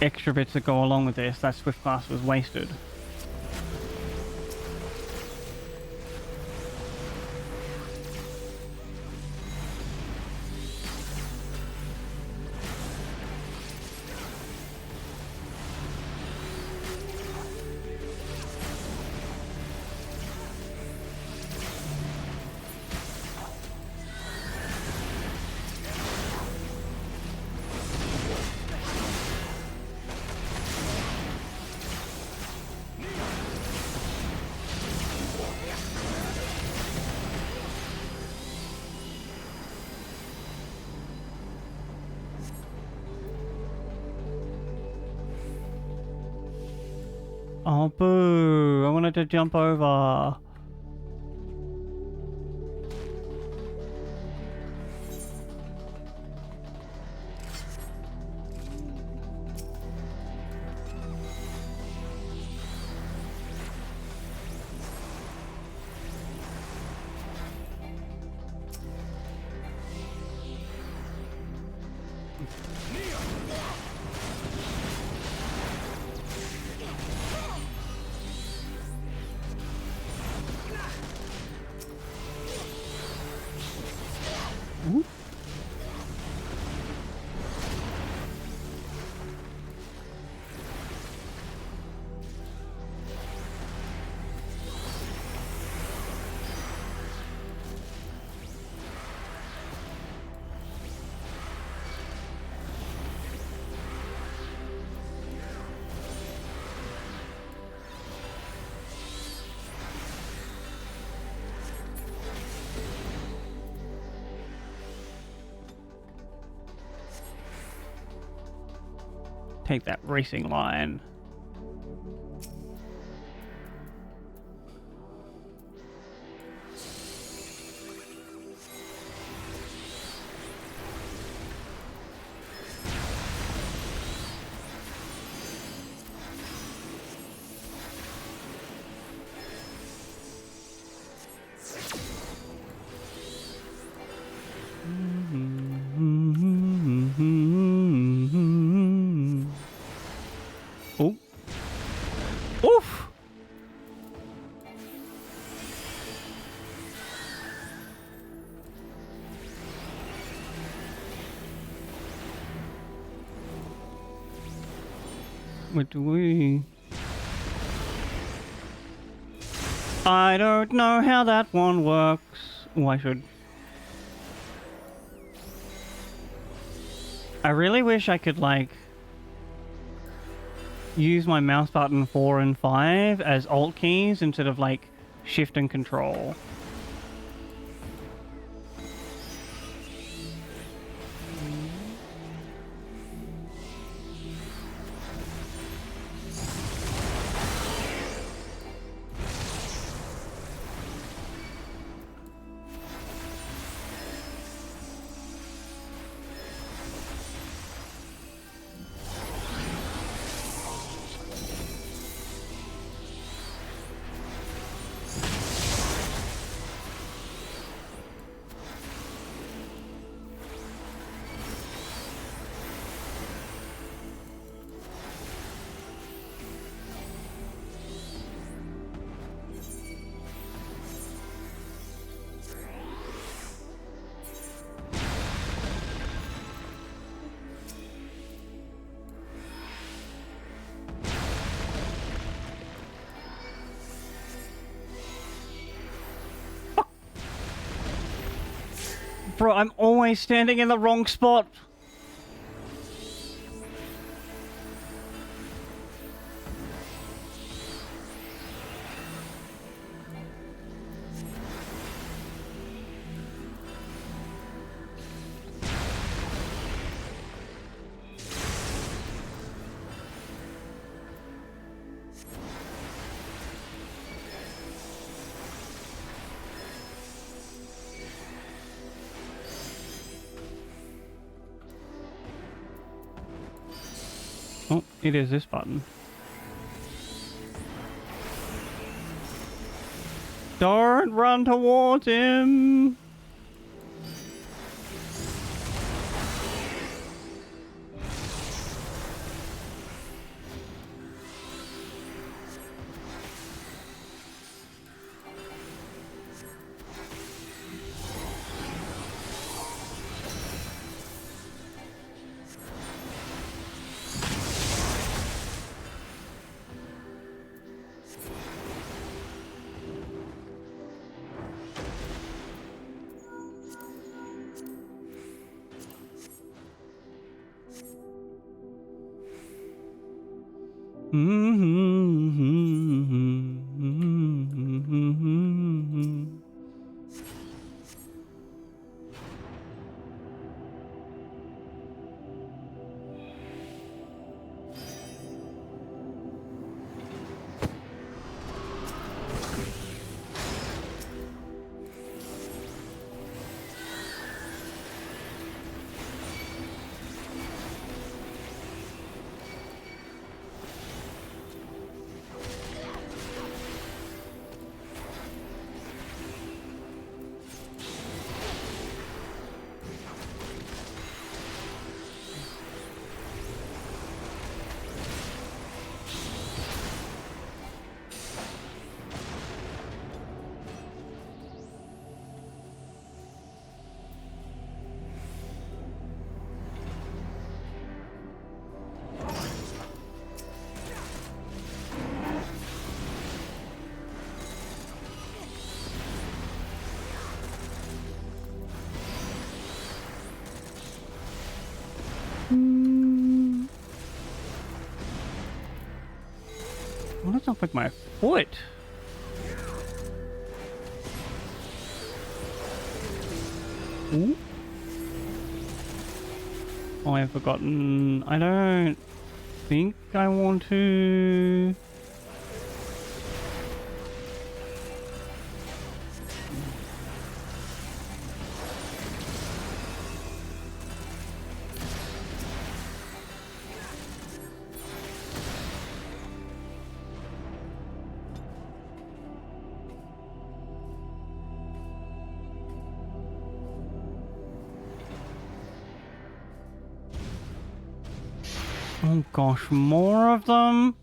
extra bits that go along with this. That Swift Class was wasted. Oh, boo. I wanted to jump over. take that racing line. Oh. Oof. What do we... I don't know how that one works. Oh, I should... I really wish I could, like, use my mouse button 4 and 5 as alt keys instead of, like, shift and control. Bro, I'm always standing in the wrong spot. Oh, it is this button. Don't run towards him! Well, that's not like my foot. Ooh. Oh, I've forgotten. I don't... think I want to... Oh gosh, more of them?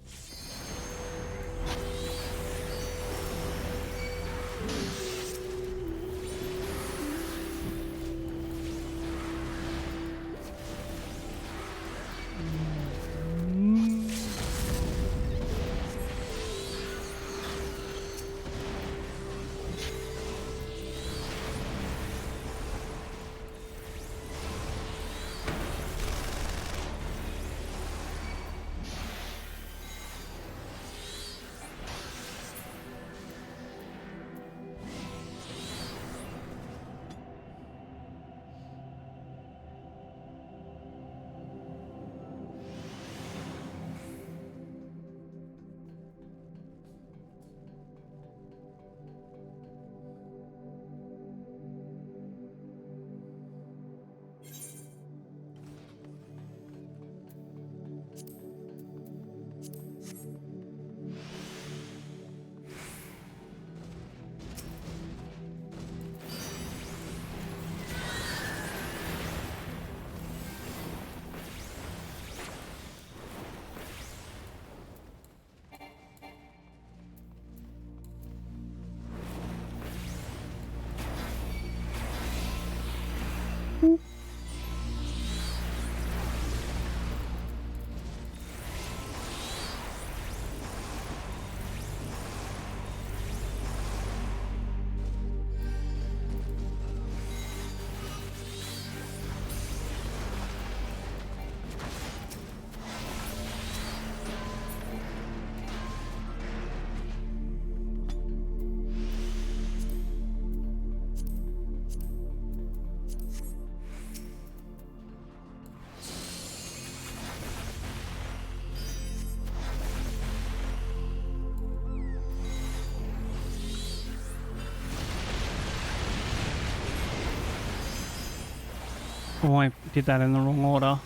Oh, I did that in the wrong order.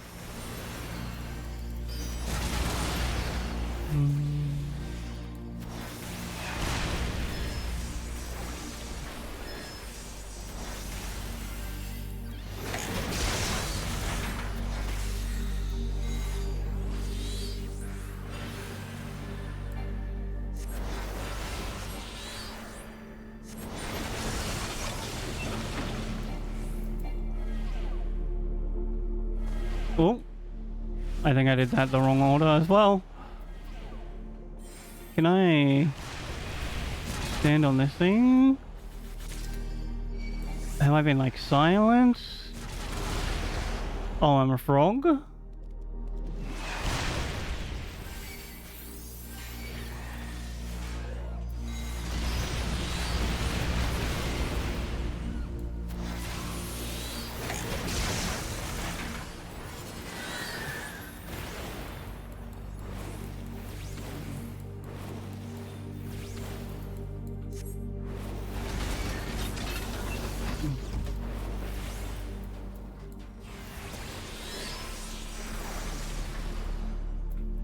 Oh, I think I did that the wrong order as well. Can I stand on this thing? Have I been like silenced? Oh, I'm a frog?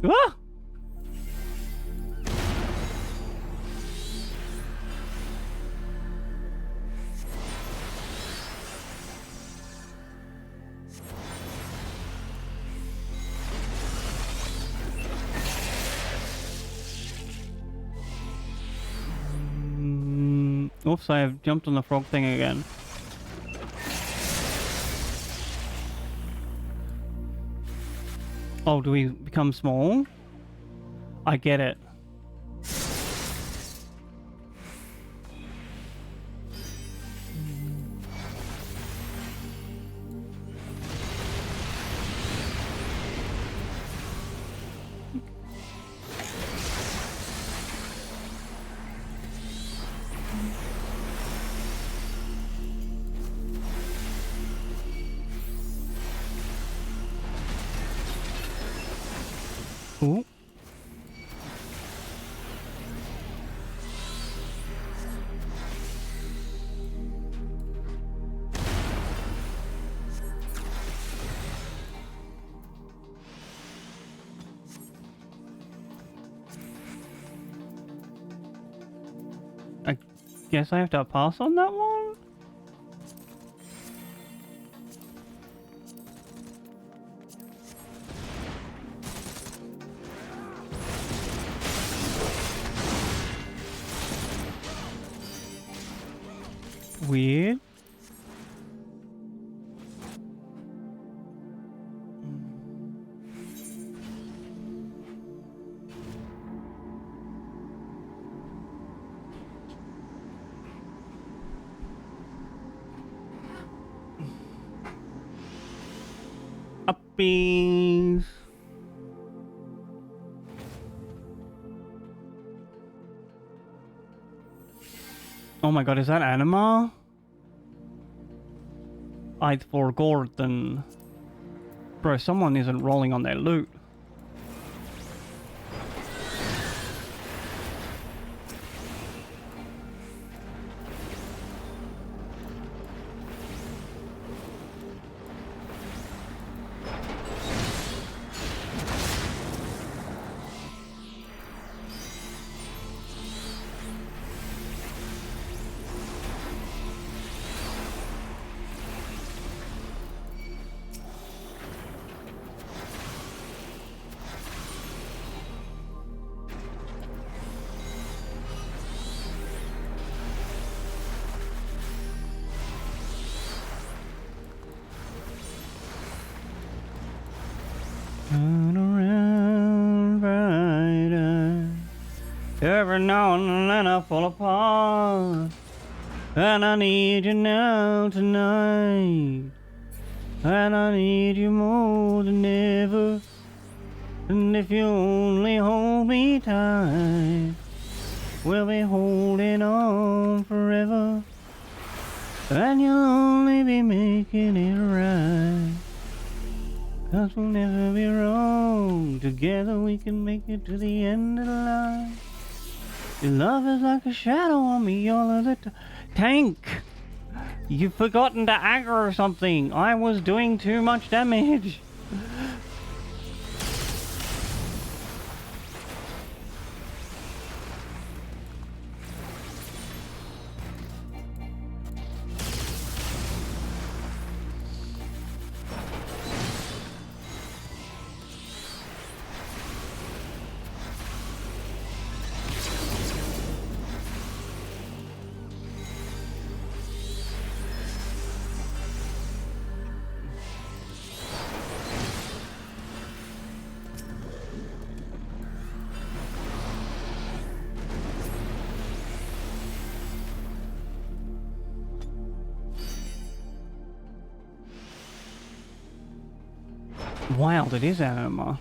Ah! Oops, I have jumped on the frog thing again. Oh, do we become small? I get it. Ooh. I guess I have to pass on that one? Weird. Uppies. Oh my god, is that Anima? I'd forgot then. Bro, someone isn't rolling on their loot. Turn around, brighter. Every now and then I fall apart, and I need you now tonight, and I need you more than ever. And if you only hold me tight, we'll be holding on forever, and you'll only be making it right. 'Cause we'll never be wrong. Together we can make it to the end of the line. Your love is like a shadow on me all of the tank. You've forgotten to aggro something. I was doing too much damage. Wild, it is Anima.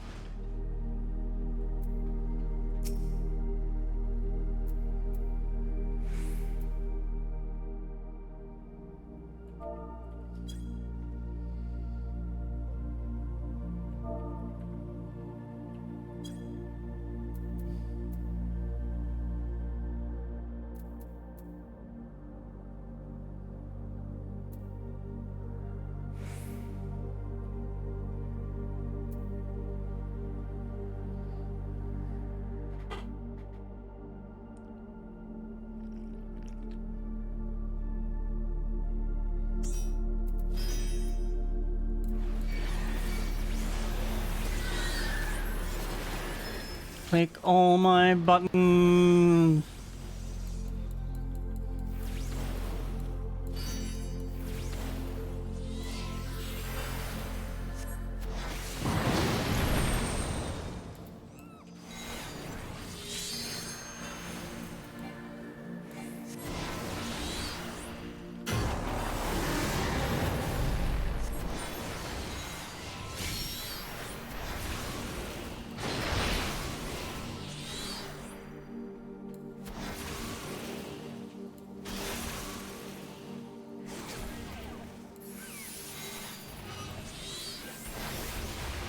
Click all my buttons.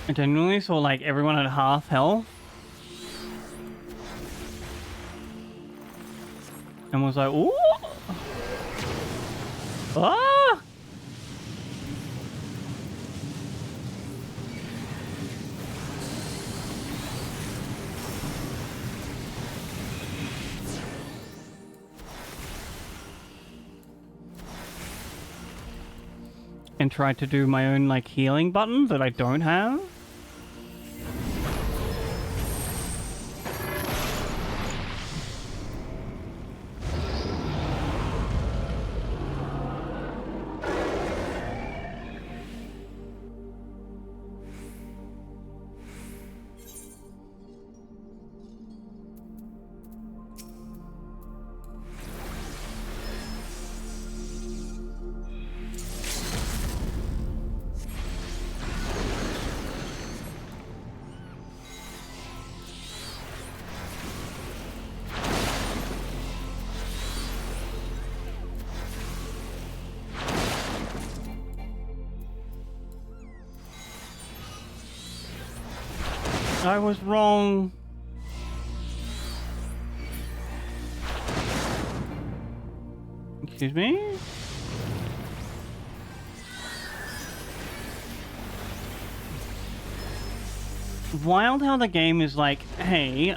I genuinely saw like everyone at half health And was like, ooh! Ah! And tried to do my own like healing button that I don't have. I was wrong. Excuse me? Wild how the game is like, hey,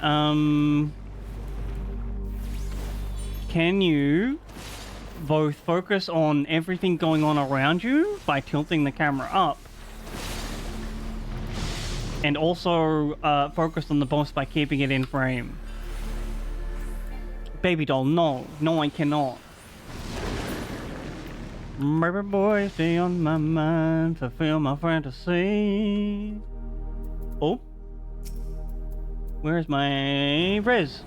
can you both focus on everything going on around you by tilting the camera up, and also focus on the boss by keeping it in frame? Baby doll, no. No, I cannot. Baby boy, stay on my mind, fulfill my fantasy. Oh. Where's my res?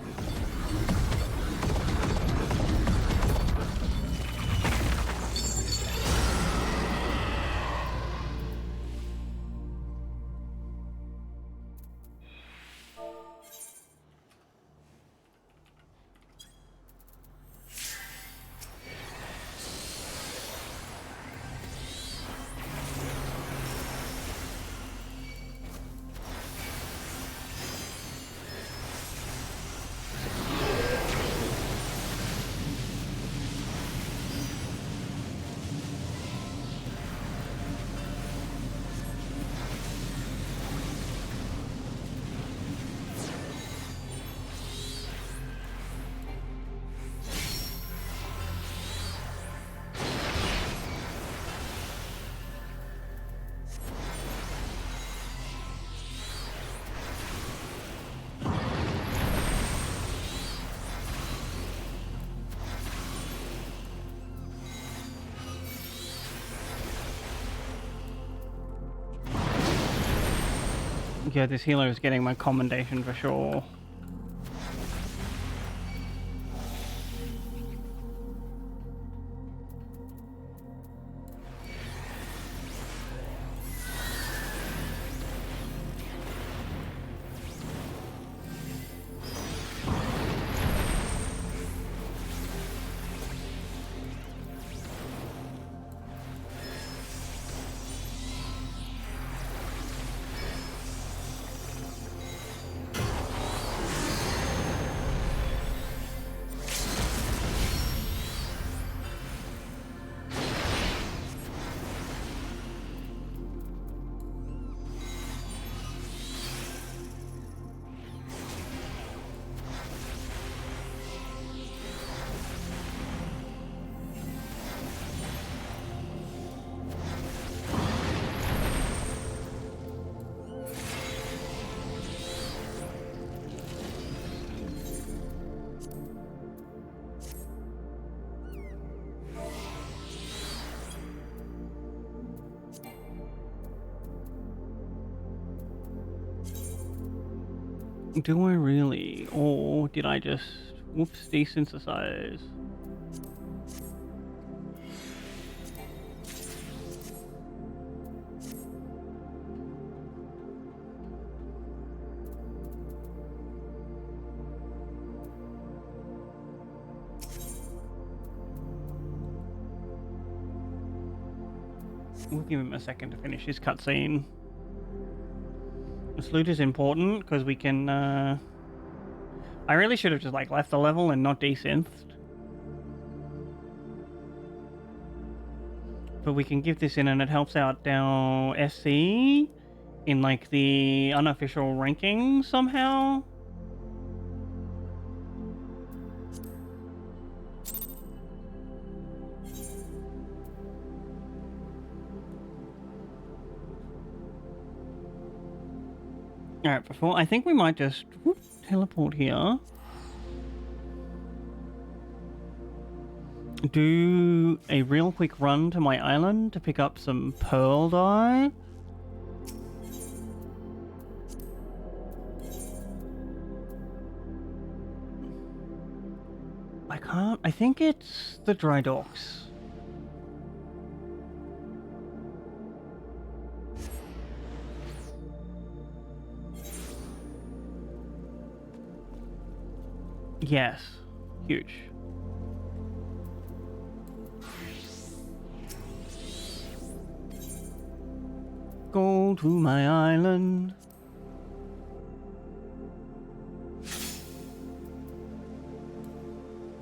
Yeah, this healer is getting my commendation for sure. Do I really? Or did I just, whoops, desynthesize? We'll give him a second to finish his cutscene. This loot is important because we can. I really should have just like left the level and not desynthed. But we can give this in and it helps out our SC in like the unofficial ranking somehow. Alright, before I think we might just teleport here. Do a real quick run to my island to pick up some pearl dye. I think it's the dry docks. Yes, huge. Go to my island.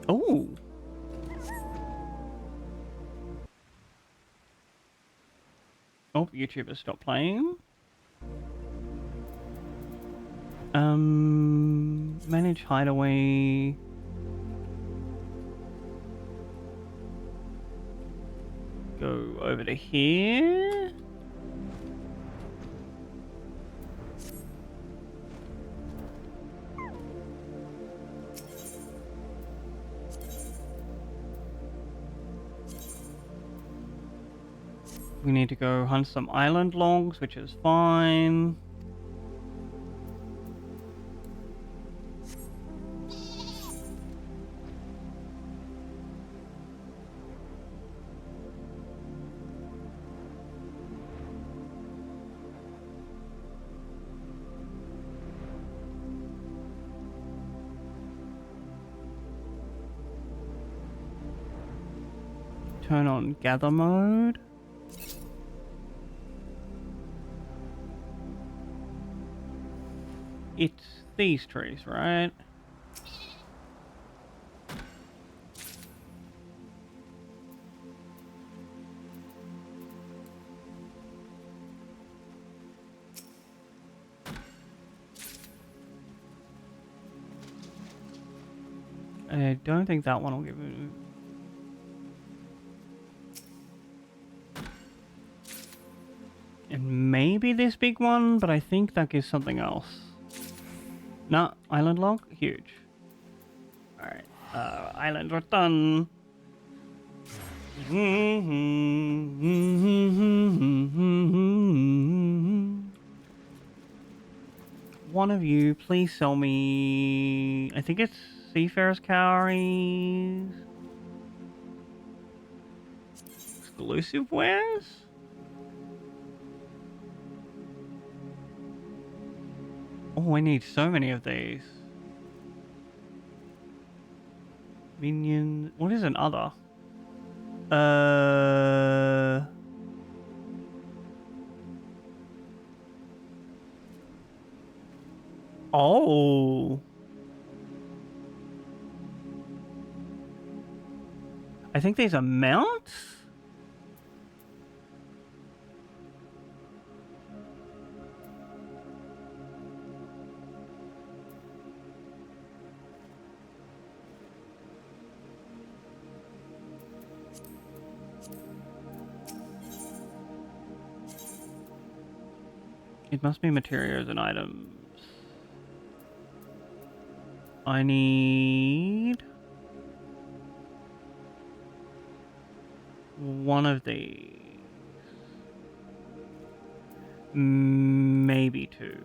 Oh. Oh, YouTube has stopped playing. Manage hideaway. Go over to here. We need to go hunt some island logs, which is fine. Turn on gather mode. It's these trees, right? I don't think that one will give it. And maybe this big one, but I think that gives something else. No, island log? Huge. Alright, island are done. One of you, please sell me... I think it's Seafarer's Cowries. Exclusive wares? Oh, I need so many of these. Minion... What is an other? Oh. I think these are mounts? It must be materials and items. I need one of these. Maybe two.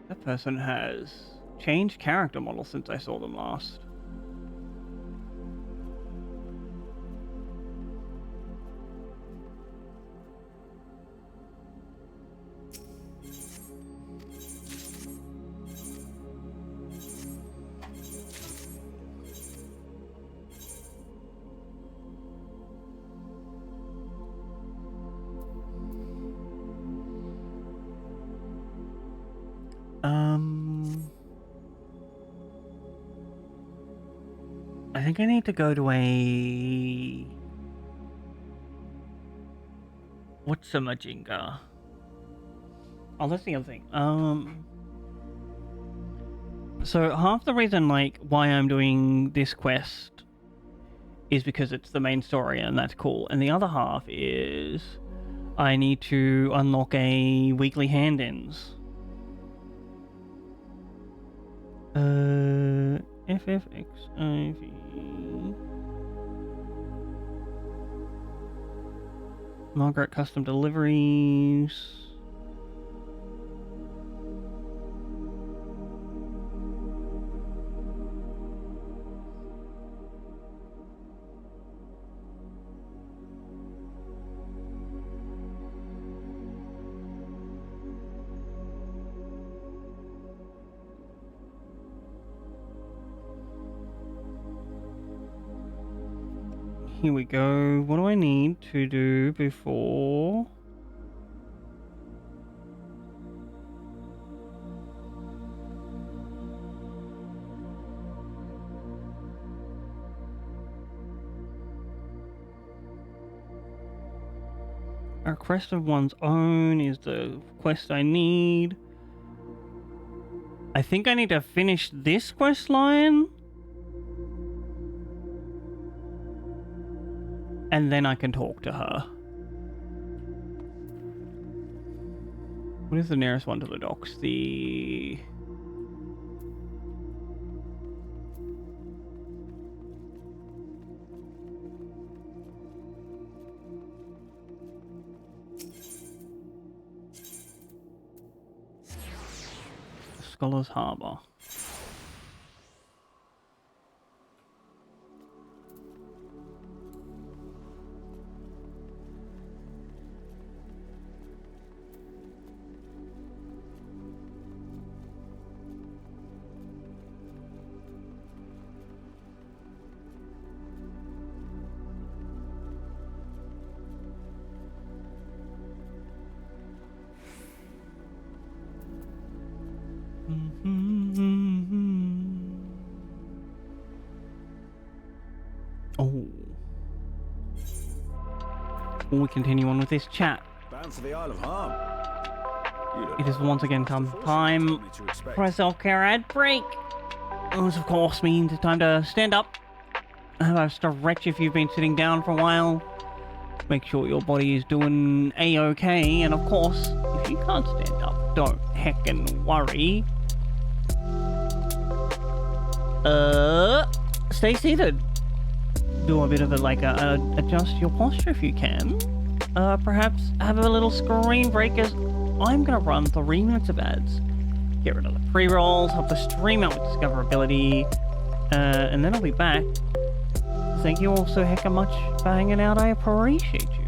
That person has changed character model since I saw them last. I think I need to go to a... What's a Majinga? Oh, that's the other thing. So half the reason, like, why I'm doing this quest is because it's the main story and that's cool. And the other half is I need to unlock a weekly hand-ins. FFXIV. Margaret custom deliveries. Here we go. What do I need to do before? A quest of one's own is the quest I need. I think I need to finish this quest line. And then I can talk to her. What is the nearest one to the docks? The... Scholar's Harbour. Before we continue on with this chat, Bound for the Isle of Harm. it is once again time for a self-care ad break. Which of course means it's time to stand up, have a stretch if you've been sitting down for a while. Make sure your body is doing a-okay, and of course, if you can't stand up, don't heckin' worry. Stay seated. Do a bit of adjust your posture if you can. Perhaps have a little screen break as I'm gonna run 3 minutes of ads. Get rid of the pre-rolls, help the stream out with discoverability, and then I'll be back. Thank you all so hecka much for hanging out. I appreciate you.